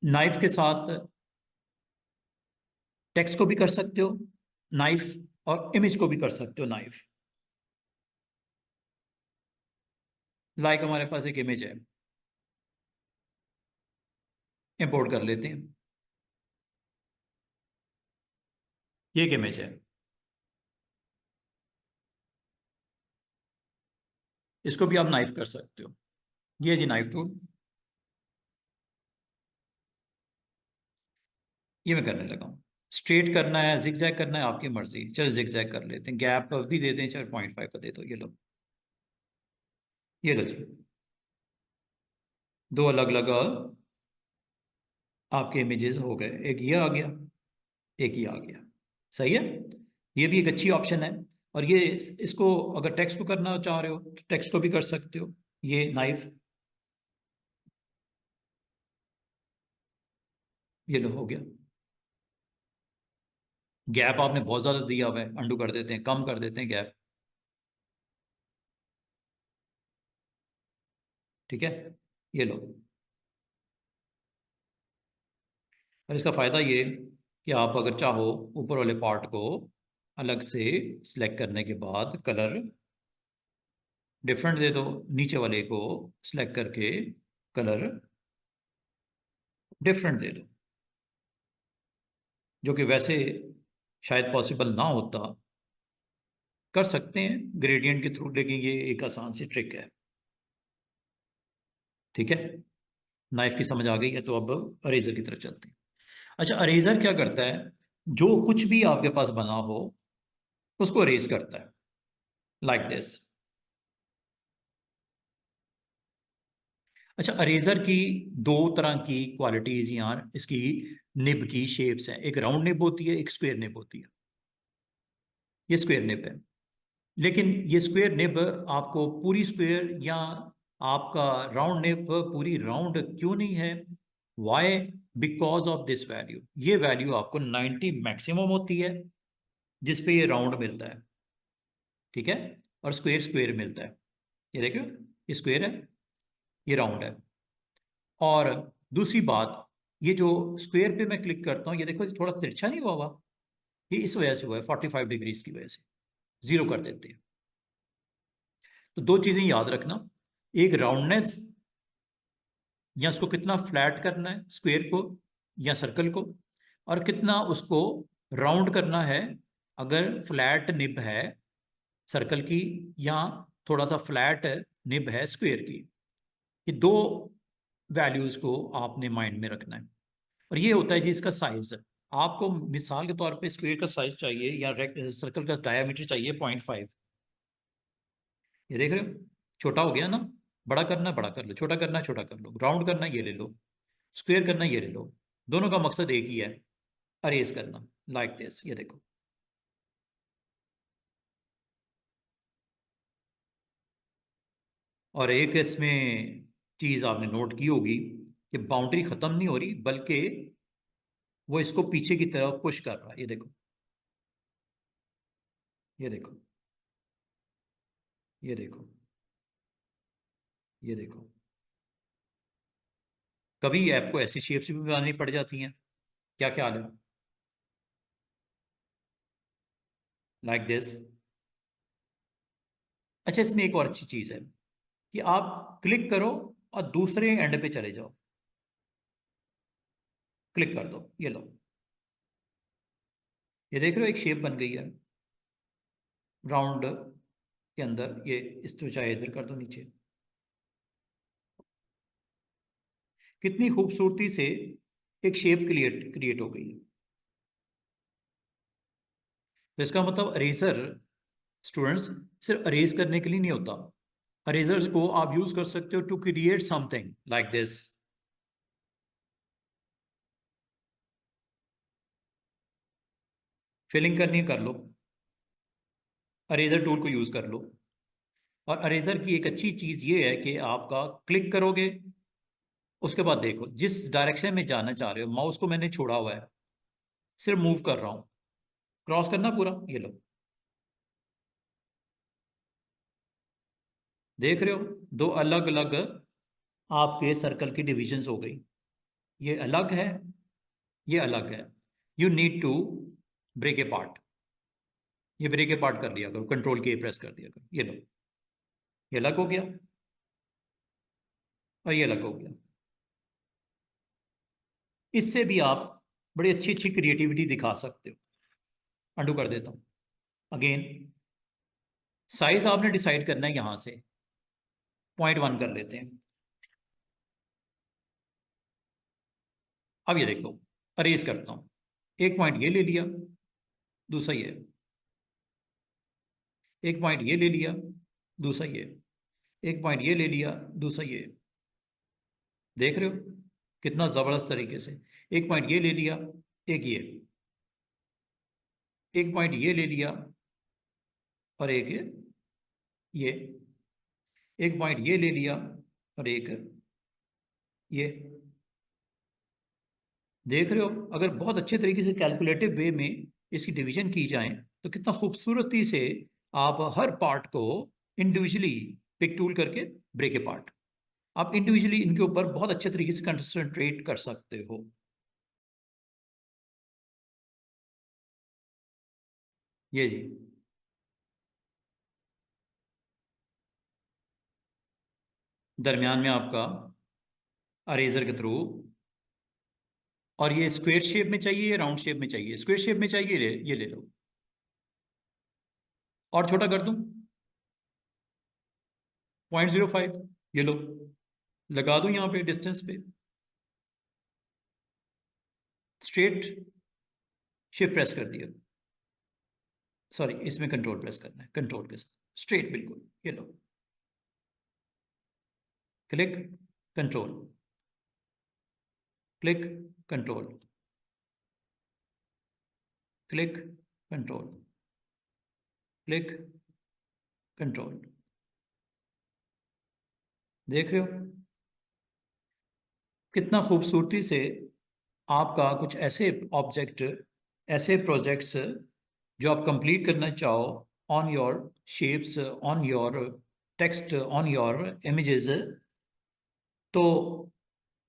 नाइफ के साथ टेक्स्ट को भी कर सकते हो नाइफ, और इमेज को भी कर सकते हो नाइफ। लाइक हमारे पास एक इमेज है, इंपोर्ट कर लेते हैं। ये एक इमेज है, इसको भी आप नाइफ कर सकते हो। ये जी नाइफ टूल, ये मैं करने लगा हूँ। स्ट्रेट करना है, जिगजैग करना है, आपकी मर्जी। चलो जिगजैग कर लेते हैं, गैप भी दे दें, चलो 0.5 का दे दो, ये लो, ये लो जी। दो अलग अलग आपके इमेजेस हो गए, एक ये आ गया, एक ये आ गया। सही है, ये भी एक अच्छी ऑप्शन है। और ये इसको अगर टेक्स्ट को करना चाह रहे हो तो टेक्स्ट को भी कर सकते हो, ये नाइफ, ये लो हो गया। गैप आपने बहुत ज़्यादा दिया हुआ है, अंडू कर देते हैं, कम कर देते हैं गैप। ठीक है, ये लो। और इसका फ़ायदा ये कि आप अगर चाहो ऊपर वाले पार्ट को अलग से सिलेक्ट करने के बाद कलर डिफरेंट दे दो, नीचे वाले को सिलेक्ट करके कलर डिफरेंट दे दो, जो कि वैसे शायद पॉसिबल ना होता। कर सकते हैं ग्रेडियंट के थ्रू, लेकिन ये एक आसान सी ट्रिक है। ठीक है, नाइफ की समझ आ गई है, तो अब अरेजर की तरफ चलते हैं। अच्छा, अरेजर क्या करता है, जो कुछ भी आपके पास बना हो उसको अरेज करता है। Like this. अच्छा, अरेजर की दो तरह की क्वालिटीज यहाँ इसकी निब की शेप्स हैं, एक राउंड निब होती है, एक स्क्वायर निब होती है। ये स्क्वायर निब है, लेकिन ये स्क्वायर निब आपको पूरी स्क्वायर या आपका राउंड निब पूरी राउंड क्यों नहीं है? Why? Because of this value. ये वैल्यू आपको 90 मैक्सिमम होती है जिसपे ये राउंड मिलता है, ठीक है, और स्क्वायर स्क्वायर मिलता है। ये देखो, ये स्क्वायर है, ये राउंड है। और दूसरी बात, ये जो स्क्वायर पे मैं क्लिक करता हूँ, ये देखो, ये थोड़ा तिरछा नहीं हुआ हुआ, ये इस वजह से हुआ है, 45 डिग्रीज की वजह से। जीरो कर देते हैं। तो दो चीजें याद रखना, एक राउंडनेस, या उसको कितना फ्लैट करना है स्क्वायर को या सर्कल को, और कितना उसको राउंड करना है अगर फ्लैट निब है सर्कल की, या थोड़ा सा फ्लैट निब है स्क्वायर की। ये दो वैल्यूज को आपने माइंड में रखना है। और ये होता है जी इसका साइज। आपको मिसाल के तौर पे स्क्वायर का साइज चाहिए या सर्कल का डायमीटर चाहिए 0.5। ये देख रहे हो, छोटा हो गया ना। बड़ा करना बड़ा कर लो, छोटा करना छोटा कर लो, राउंड करना ये ले लो, स्क्वायर करना ये ले लो। दोनों का मकसद एक ही है, अरेज करना। लाइक दिस, ये देखो। और एक इसमें चीज आपने नोट की होगी कि बाउंड्री खत्म नहीं हो रही, बल्कि वो इसको पीछे की तरफ पुश कर रहा है। ये देखो, ये देखो, ये देखो, ये देखो। कभी आपको ऐसी शेप्स भी बनानी पड़ जाती हैं। क्या ख्याल है? Like this. अच्छा, इसमें एक और अच्छी चीज है कि आप क्लिक करो और दूसरे एंड पे चले जाओ। क्लिक कर दो, ये लो। ये देख रहे हो, एक शेप बन गई है राउंड के अंदर। ये इस तरह चाहे इधर कर दो नीचे। कितनी खूबसूरती से एक शेप क्रिएट क्रिएट हो गई है। तो इसका मतलब अरेजर स्टूडेंट्स सिर्फ अरेज करने के लिए नहीं होता। अरेजर को आप यूज कर सकते हो to create something like this. Filling करनी है, कर लो, अरेजर टूल को यूज कर लो। और अरेजर की एक अच्छी चीज ये है कि आपका क्लिक करोगे, उसके बाद देखो जिस डायरेक्शन में जाना चाह रहे हो, माउस को मैंने छोड़ा हुआ है, सिर्फ मूव कर रहा हूं, क्रॉस करना पूरा, ये लो। देख रहे हो, दो अलग अलग आपके सर्कल की डिविजन्स हो गई। ये अलग है, ये अलग है। You need to break a part. ये ब्रेक ए पार्ट कर लिया करो, कंट्रोल के प्रेस कर दिया करो, ये लो। ये अलग हो गया और ये अलग हो गया। इससे भी आप बड़ी अच्छी अच्छी क्रिएटिविटी दिखा सकते हो। अंडू कर देता हूँ अगेन। साइज आपने डिसाइड करना है यहां से, 0.1 कर लेते हैं। अब ये देखो, अरेज करता हूं। एक पॉइंट ये ले लिया, दूसरा ये। एक पॉइंट ये ले लिया, दूसरा ये। एक पॉइंट ये ले लिया, दूसरा ये। देख रहे हो कितना जबरदस्त तरीके से। एक पॉइंट ये ले लिया, एक ये। एक पॉइंट ये ले लिया और एक ये। एक पॉइंट ये ले लिया और एक ये। देख रहे हो, अगर बहुत अच्छे तरीके से कैलकुलेटिव वे में इसकी डिवीजन की जाए तो कितना खूबसूरती से आप हर पार्ट को इंडिविजुअली पिक टूल करके ब्रेक ए पार्ट, आप इंडिविजुअली इनके ऊपर बहुत अच्छे तरीके से कंसंट्रेट कर सकते हो। ये जी, दरमियान में आपका अरेजर के थ्रू। और ये स्क्वायर शेप में चाहिए या राउंड शेप में चाहिए? स्क्वायर शेप में चाहिए, ये ले लो। और छोटा कर दूं, 0.05, ये लो। लगा दूं यहाँ पे डिस्टेंस पे, स्ट्रेट शिफ्ट प्रेस कर दिया। सॉरी, इसमें कंट्रोल प्रेस करना है, कंट्रोल के साथ। स्ट्रेट बिल्कुल, ये लो। Click, control, click, control, click, control, click, control. देख रहे हो कितना खूबसूरती से आपका कुछ ऐसे ऑब्जेक्ट, ऐसे प्रोजेक्ट्स जो आप कंप्लीट करना चाहो on your shapes, on your text, on your images, तो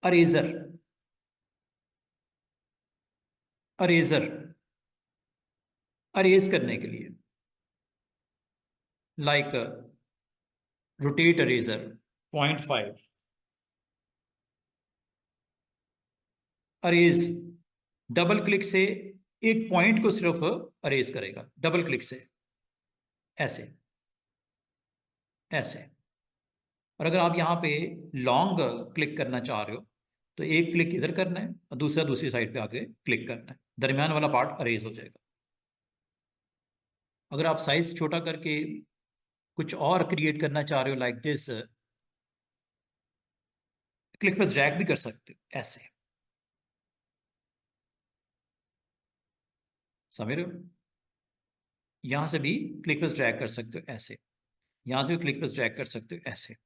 अरेजर, अरेजर अरेज करने के लिए, like rotate eraser 0.5, arrays double click से एक पॉइंट को सिर्फ अरेज करेगा, डबल क्लिक से, ऐसे, ऐसे। और अगर आप यहाँ पे लॉन्ग क्लिक करना चाह रहे हो तो एक क्लिक इधर करना है और दूसरा दूसरी साइड पे आके क्लिक करना है, दरमियान वाला पार्ट अरेज हो जाएगा। अगर आप साइज छोटा करके कुछ और क्रिएट करना चाह रहे हो like this, click plus drag भी कर सकते हो ऐसे, समझ रहे हो? यहां से भी क्लिक प्लस ड्रैग कर सकते हो ऐसे, यहां से भी क्लिक प्लस ड्रैग कर सकते हो ऐसे,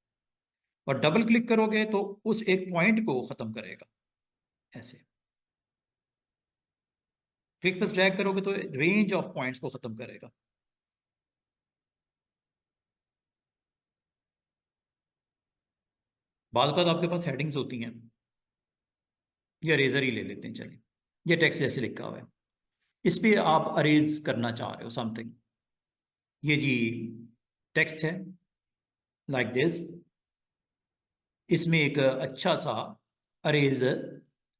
और डबल क्लिक करोगे तो उस एक पॉइंट को खत्म करेगा ऐसे, क्लिक प्लस ड्रैग करोगे तो रेंज ऑफ पॉइंट्स को खत्म करेगा। बाद का आपके पास हेडिंग्स होती हैं, ये अरेजर ही ले लेते हैं, चलिए ये टेक्स्ट जैसे लिखा हुआ है, इस पे आप अरेज करना चाह रहे हो समथिंग, ये जी टेक्स्ट है लाइक दिस, इसमें एक अच्छा सा अरेज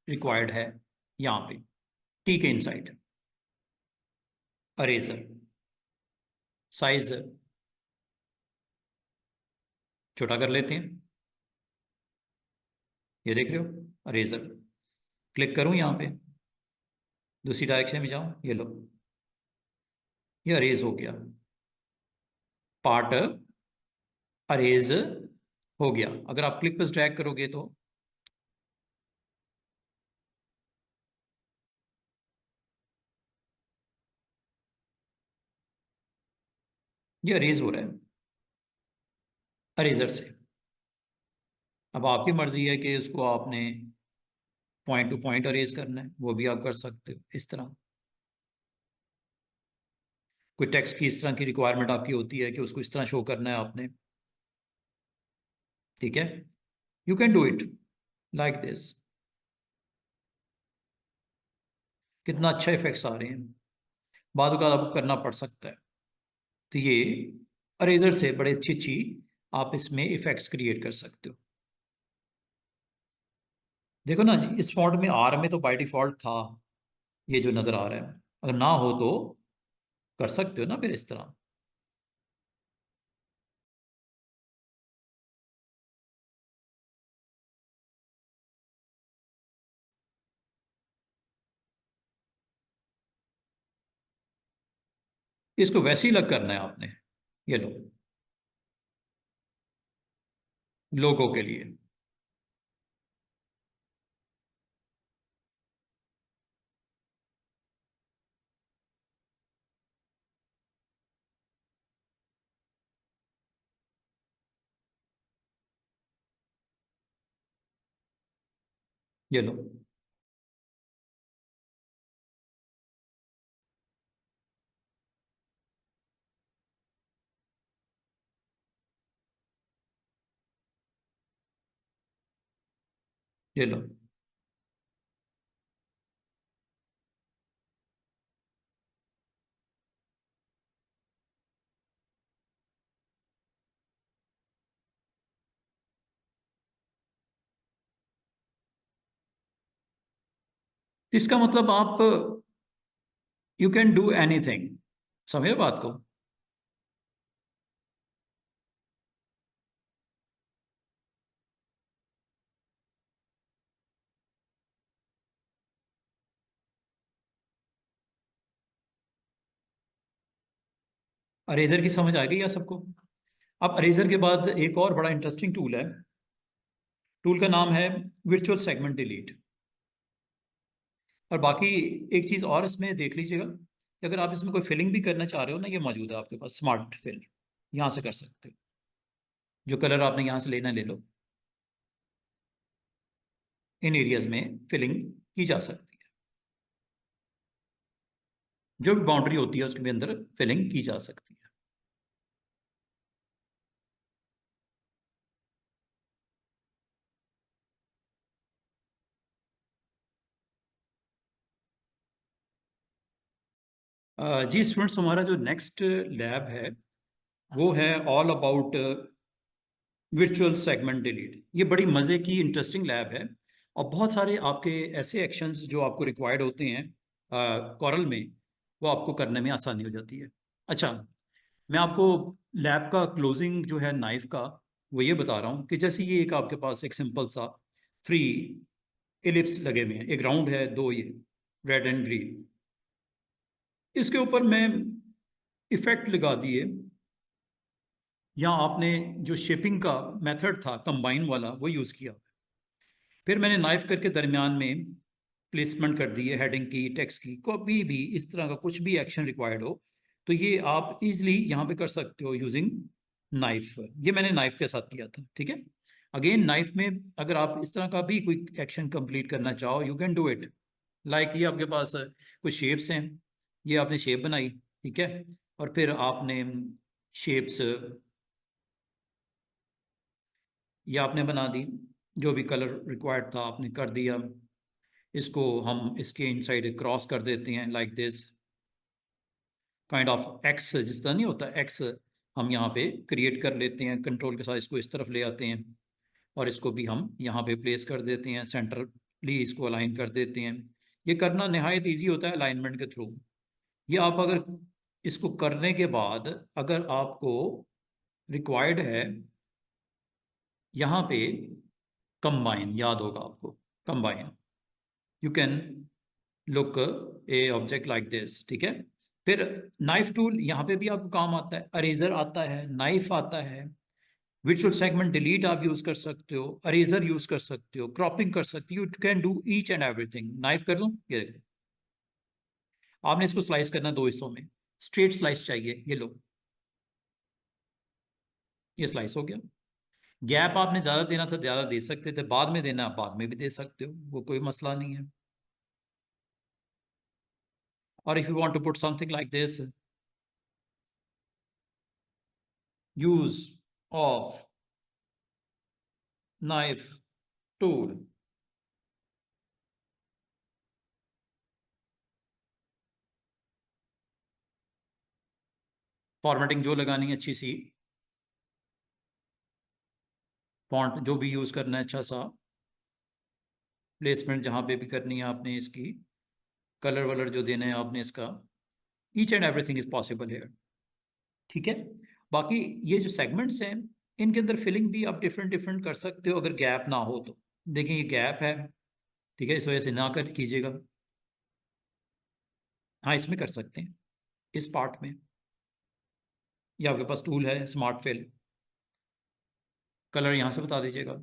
रिक्वायर्ड है यहाँ पे, टी के इनसाइड अरेजर, साइज छोटा कर लेते हैं, ये देख रहे हो अरेजर, क्लिक करूं यहाँ पे, दूसरी डायरेक्शन में जाऊं, ये लो, ये अरेज हो गया, पार्ट अरेज हो गया। अगर आप क्लिक पर ड्रैग करोगे तो ये अरेज हो रहा है अरेजर से। अब आपकी मर्जी है कि उसको आपने पॉइंट टू पॉइंट अरेज करना है, वो भी आप कर सकते हो इस तरह। कोई टेक्स्ट की इस तरह की रिक्वायरमेंट आपकी होती है कि उसको इस तरह शो करना है आपने, ठीक है, you can do it like this. कितना अच्छा इफेक्ट्स आ रहे हैं, बाद का आपको करना पड़ सकता है। तो ये अरेजर से बड़े अच्छी अच्छी आप इसमें इफेक्ट्स क्रिएट कर सकते हो। देखो ना, इस फॉन्ट में आर में तो बाय डिफॉल्ट था ये जो नजर आ रहा है, अगर ना हो तो कर सकते हो ना फिर इस तरह। इसको वैसे ही लग करना है आपने, ये लो, लोगों के लिए, ये लो, ये लो। इसका मतलब आप यू कैन डू एनीथिंग, समझे बात को? अरेजर की समझ आ गई है सबको? अब अरेजर के बाद एक और बड़ा इंटरेस्टिंग टूल है। टूल का नाम है वर्चुअल सेगमेंट डिलीट। और बाकी एक चीज़ और इसमें देख लीजिएगा कि अगर आप इसमें कोई फिलिंग भी करना चाह रहे हो ना, ये मौजूद है आपके पास स्मार्ट फिल, यहाँ से कर सकते हो। जो कलर आपने यहाँ से लेना ले लो। इन एरियाज में फिलिंग की जा सकती है। जो भी बाउंड्री होती है उसके अंदर फिलिंग की जा सकती है। जी स्टूडेंट्स, हमारा जो नेक्स्ट लैब है वो है all about virtual segment delete. ये बड़ी मज़े की इंटरेस्टिंग लैब है और बहुत सारे आपके ऐसे एक्शंस जो आपको रिक्वायर्ड होते हैं कॉरल में, वो आपको करने में आसानी हो जाती है। अच्छा, मैं आपको लैब का क्लोजिंग जो है नाइफ का, वो ये बता रहा हूँ कि जैसे ये एक आपके पास एक सिंपल सा फ्री एलिप्स लगे हुए हैं, एक राउंड है, दो ये रेड एंड ग्रीन, इसके ऊपर मैं इफेक्ट लगा दिए। या आपने जो शेपिंग का मेथड था कंबाइन वाला वो यूज़ किया। फिर मैंने नाइफ करके दरमियान में प्लेसमेंट कर दी है, हेडिंग की, टेक्स्ट की, कभी भी इस तरह का कुछ भी एक्शन रिक्वायर्ड हो तो ये आप इजीली यहाँ पे कर सकते हो यूजिंग नाइफ। ये मैंने नाइफ के साथ किया था, ठीक है। अगेन नाइफ में अगर आप इस तरह का भी कोई एक्शन कंप्लीट करना चाहो you can do it. Like ये आपके पास कुछ शेप्स हैं, ये आपने शेप बनाई, ठीक है, और फिर आपने शेप्स ये आपने बना दी, जो भी कलर रिक्वायर्ड था आपने कर दिया। इसको हम इसके इनसाइड क्रॉस कर देते हैं like this kind of x, जिस तरह नहीं होता एक्स, हम यहाँ पे क्रिएट कर लेते हैं, कंट्रोल के साथ इसको इस तरफ ले आते हैं और इसको भी हम यहाँ पे प्लेस कर देते हैं, सेंटरली इसको अलाइन कर देते हैं। ये करना नहायत ईजी होता है अलाइनमेंट के थ्रू। ये आप अगर इसको करने के बाद अगर आपको रिक्वायर्ड है यहाँ पे कंबाइन, याद होगा आपको combine, you can look A object like this, ठीक है। फिर नाइफ टूल यहाँ पे भी आपको काम आता है, अरेजर आता है, नाइफ आता है, विजुअल सेगमेंट डिलीट आप यूज कर सकते हो, अरेजर यूज कर सकते हो, क्रॉपिंग कर सकते हो, you can do each and everything. Knife कर दूं, ये देखो, आपने इसको स्लाइस करना दो हिस्सों में, स्ट्रेट स्लाइस चाहिए, ये लो, ये स्लाइस हो गया। गैप आपने ज्यादा देना था ज्यादा दे सकते थे, बाद में देना बाद में भी दे सकते हो, वो कोई मसला नहीं है। और if you want to put something like this, use of knife tool, formatting जो लगानी है अच्छी सी, फॉन्ट जो भी यूज करना है अच्छा सा, प्लेसमेंट जहां पे भी करनी है आपने इसकी, कलर वलर जो देना है आपने इसका, each and everything is possible here, ठीक है। बाकी ये जो सेगमेंट्स हैं इनके अंदर फिलिंग भी आप डिफरेंट डिफरेंट कर सकते हो अगर गैप ना हो तो। देखिए ये गैप है, ठीक है, इस वजह से ना कर कीजिएगा। हाँ इसमें कर सकते हैं, इस पार्ट में। ये आपके पास टूल है स्मार्ट फिल, कलर यहाँ से बता दीजिएगा,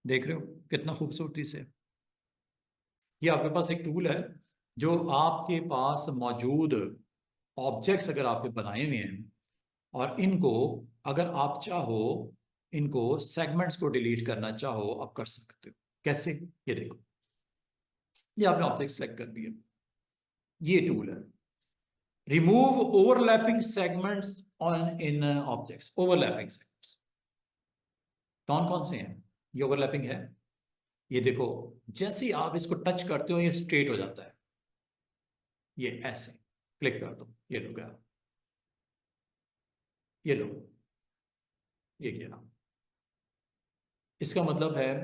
देख रहे हो कितना खूबसूरती से। ये आपके पास एक टूल है जो आपके पास मौजूद ऑब्जेक्ट्स अगर आपके बनाए हुए हैं और इनको अगर आप चाहो इनको सेगमेंट्स को डिलीट करना चाहो आप कर सकते हो। कैसे, ये देखो, ये आपने ऑब्जेक्ट सेलेक्ट कर दिया, ये टूल है remove overlapping segments on in objects. Overlapping segments कौन कौन से हैं, ये ओवरलैपिंग है, ये देखो, जैसे ही आप इसको टच करते हो ये स्ट्रेट हो जाता है, ये ऐसे क्लिक कर दो, ये लो गया, ये लो, ये किया। इसका मतलब है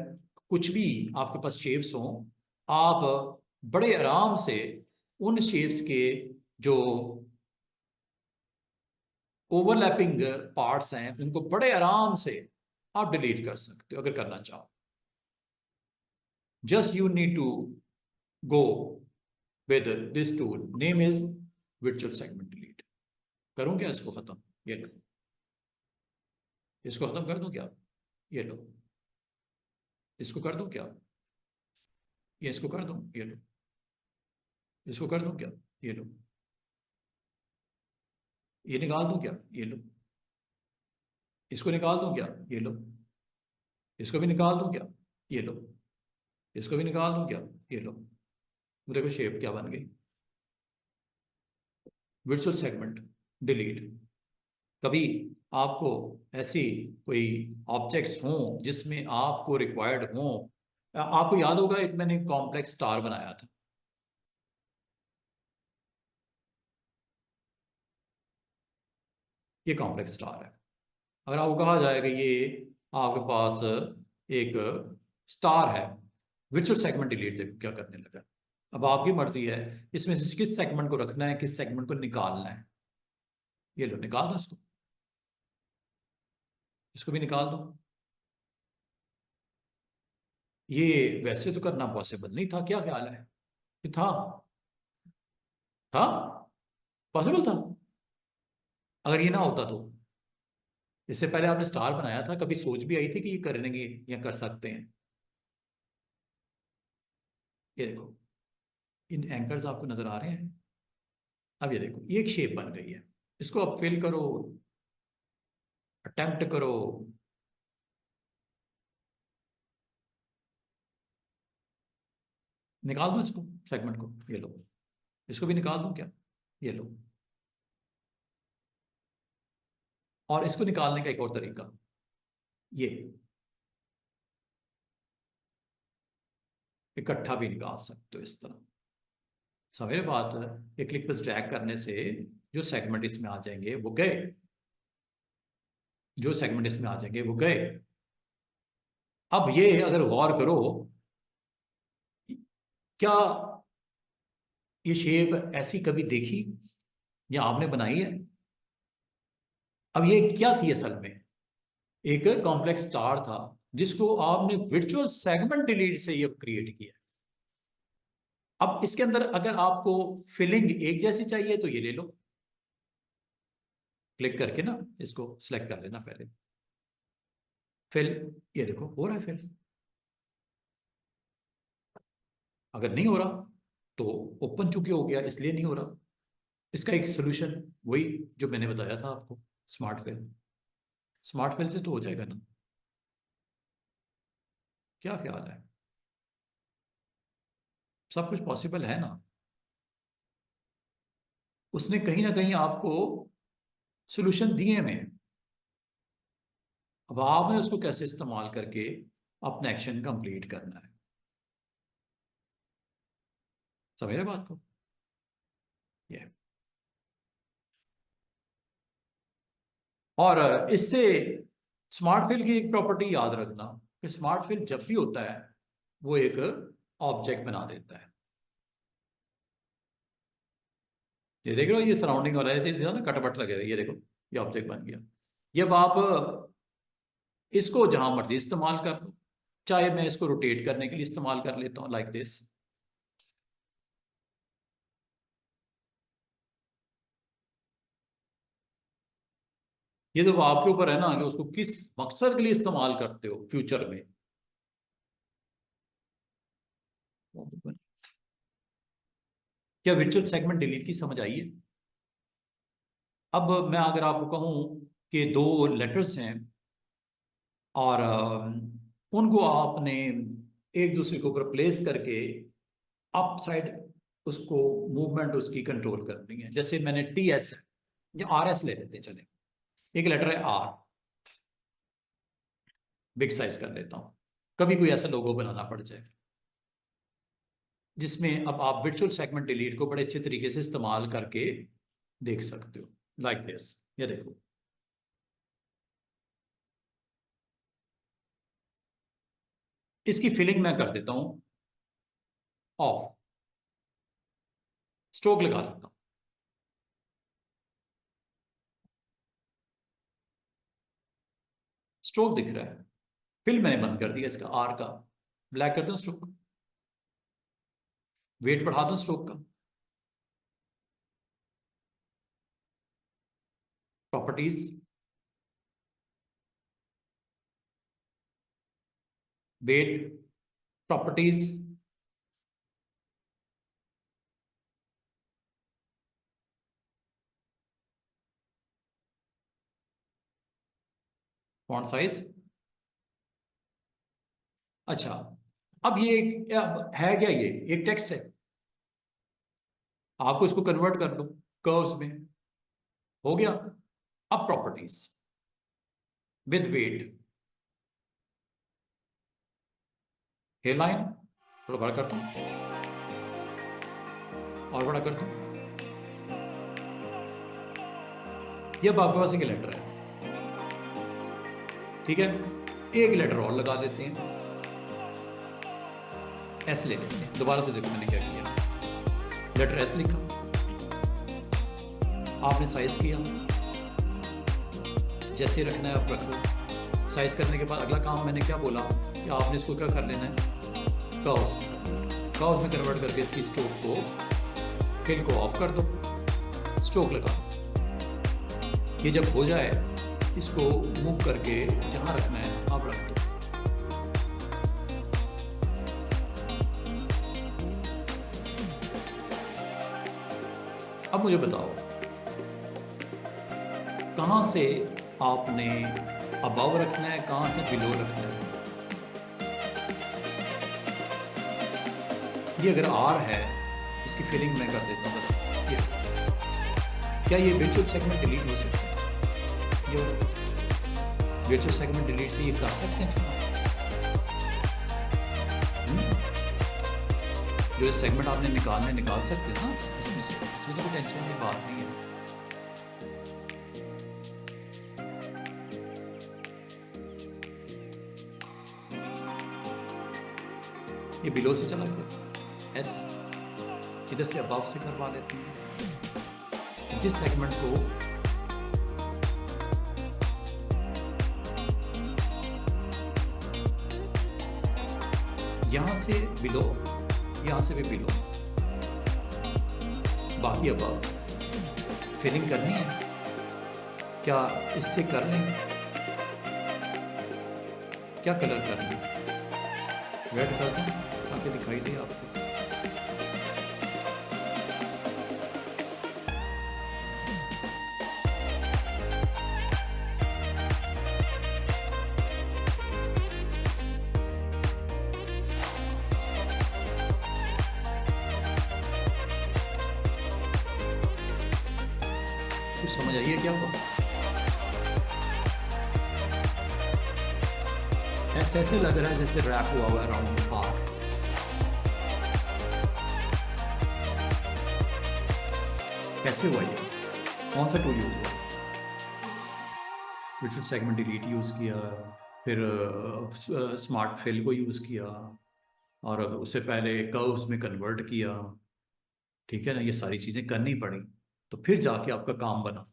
कुछ भी आपके पास शेप्स हों, आप बड़े आराम से उन शेप्स के जो ओवरलैपिंग पार्ट्स हैं उनको बड़े आराम से आप डिलीट कर सकते हो अगर करना चाहो। Just you need to go with this tool, name is virtual segment delete करूं क्या इसको खत्म? ये लो, इसको खत्म कर दूं क्या? ये लो, इसको कर दूं क्या? ये इसको कर दूं? ये लो, इसको कर दूं क्या? ये लो, ये निकाल दूं क्या? ये लो, इसको निकाल दूं क्या? ये लो, इसको भी निकाल दूं क्या? ये लो, इसको भी निकाल दूं क्या? ये लो। देखो शेप क्या बन गई, वर्चुअल सेगमेंट डिलीट। कभी आपको ऐसी कोई ऑब्जेक्ट्स हों जिसमें आपको रिक्वायर्ड हों, आपको याद होगा एक मैंने कॉम्प्लेक्स स्टार बनाया था। ये कॉम्प्लेक्स स्टार है। अगर आपको कहा जाएगा ये आपके पास एक स्टार है, वर्चुअल सेगमेंट डिलीट, देखो क्या करने लगा। अब आपकी मर्जी है इसमें से किस सेगमेंट को रखना है, किस सेगमेंट को निकालना है। ये लो, निकाल दो इसको, इसको भी निकाल दो। ये वैसे तो करना पॉसिबल नहीं था, क्या ख्याल है कि था? था, पॉसिबल था। अगर ये ना होता तो, इससे पहले आपने स्टार बनाया था, कभी सोच भी आई थी कि ये करेंगे या कर सकते हैं? ये देखो, इन एंकर्स आपको नजर आ रहे हैं। अब ये देखो, ये एक शेप बन गई है, इसको अब फिल करो, अटेम्प्ट करो। निकाल दो इसको, सेगमेंट को, ये लो, इसको भी निकाल दूं क्या? ये लो। और इसको निकालने का एक और तरीका, ये इकट्ठा भी निकाल सकते हो इस तरह। समझ बात है? ये क्लिक पर ड्रैग करने से जो सेगमेंट इसमें आ जाएंगे वो गए, जो सेगमेंट इसमें आ जाएंगे वो गए। अब ये अगर गौर करो, क्या ये शेप ऐसी कभी देखी या आपने बनाई है? अब ये क्या थी असल में? एक कॉम्प्लेक्स स्टार था जिसको आपने वर्चुअल सेगमेंट डिलीट से ये क्रिएट किया। अब इसके अंदर अगर आपको फिलिंग एक जैसी चाहिए तो ये ले लो, क्लिक करके ना इसको सिलेक्ट कर लेना पहले, फिल। ये देखो हो रहा है फिल। अगर नहीं हो रहा तो ओपन चूंकि हो गया इसलिए नहीं हो रहा। इसका एक सोल्यूशन वही जो मैंने बताया था आपको, स्मार्ट फिल। स्मार्ट फिल से तो हो जाएगा ना? क्या ख्याल है? सब कुछ पॉसिबल है ना? उसने कहीं ना कहीं आपको सोल्यूशन दिए में, अब आपने उसको कैसे इस्तेमाल करके अपना एक्शन कंप्लीट करना है। समझ रहे बात को? ये और इससे स्मार्ट फिल की एक प्रॉपर्टी याद रखना कि स्मार्ट फिल जब भी होता है वो एक ऑब्जेक्ट बना देता है। ये देख रहे हो, ये सराउंडिंग वाला है, ये ना कटवट लगे हुए, ये देखो, ये ऑब्जेक्ट बन गया। ये अब आप इसको जहां मर्जी इस्तेमाल कर लो, चाहे मैं इसको रोटेट करने के लिए इस्तेमाल कर लेता हूं लाइक दिस। ये तो आपके ऊपर है ना कि उसको किस मकसद के लिए इस्तेमाल करते हो फ्यूचर में। क्या वर्चुअल सेगमेंट डिलीट की समझ आई है? अब मैं अगर आपको कहूं कि दो लेटर्स हैं और उनको आपने एक दूसरे के ऊपर प्लेस करके अप साइड उसको मूवमेंट उसकी कंट्रोल करनी है, जैसे मैंने टी एस या आर एस ले लेते हैं, चले। एक लेटर है आर, बिग साइज कर लेता हूं, कभी कोई ऐसा लोगो बनाना पड़ जाए जिसमें अब आप वर्चुअल सेगमेंट डिलीट को बड़े अच्छे तरीके से इस्तेमाल करके देख सकते हो लाइक दिस। ये देखो, इसकी फिलिंग मैं कर देता हूं ऑफ, स्ट्रोक लगा लेता हूं। स्ट्रोक दिख रहा है, फिल मैंने बंद कर दिया इसका आर का, ब्लैक कर दो स्ट्रोक, वेट बढ़ा दो स्ट्रोक का। Properties, weight properties, font size. अच्छा, अब ये अब है क्या, ये एक टेक्स्ट है, आपको इसको कन्वर्ट कर दो कर्व्स में, हो गया। अब प्रॉपर्टीज विद वेट, हेयरलाइन थोड़ा बड़ा करता हूं और बड़ा करता हूं, ये अब आपके पास एक लेटर है, ठीक है, एक लेटर और लगा देते हैं, एस ले लेते हैं। दोबारा से देखो मैंने क्या किया, लेटर एस लिखा, आपने साइज किया, जैसे रखना है आप रख लो। साइज करने के बाद अगला काम मैंने क्या बोला कि आपने इसको क्या कर लेना है, कर्व्स कर्व्स में कन्वर्ट करके इसकी स्ट्रोक को, फिल को ऑफ कर दो, स्ट्रोक लगा दो। ये जब हो जाए इसको मूव करके जहां रखना है आप रख दो। अब मुझे बताओ कहां से आपने अबव रखना है, कहां से बिलो रखना है। ये अगर आर है, इसकी फिलिंग मैं कर देता हूँ जरा। ये क्या ये वर्चुअल सेगमेंट डिलीट हो सकता है, ये वर्चुअल सेगमेंट डिलीट से ये कर सकते हैं जो सेगमेंट आपने निकालना है निकाल सकते हैं ना इसमें से, इसमें तो कोई टेंशन की बात नहीं है। ये बिलो से चला गया, एस इधर से अबव से करवा लेते हैं। जिस सेगमेंट को यहां से बिलो, यहां से भी बिलो, बाकी अबव फिलिंग करनी है, क्या इससे कर लें, क्या कलर कर लें, रेड कर दूं ताकि दिखाई दे आपको। कुछ समझ आइए क्या हुआ, ऐसे लग रहा है जैसे रैप हुआ हुआ है अराउंड आर। कैसे हुआ ये, कौन सा टूल यूज हुआ, वर्चुअल सेगमेंट डिलीट यूज किया, फिर स्मार्ट फिल को यूज किया, और उससे पहले कर्व्स में कन्वर्ट किया, ठीक है ना, ये सारी चीजें करनी पड़ी तो फिर जाके आपका काम बना।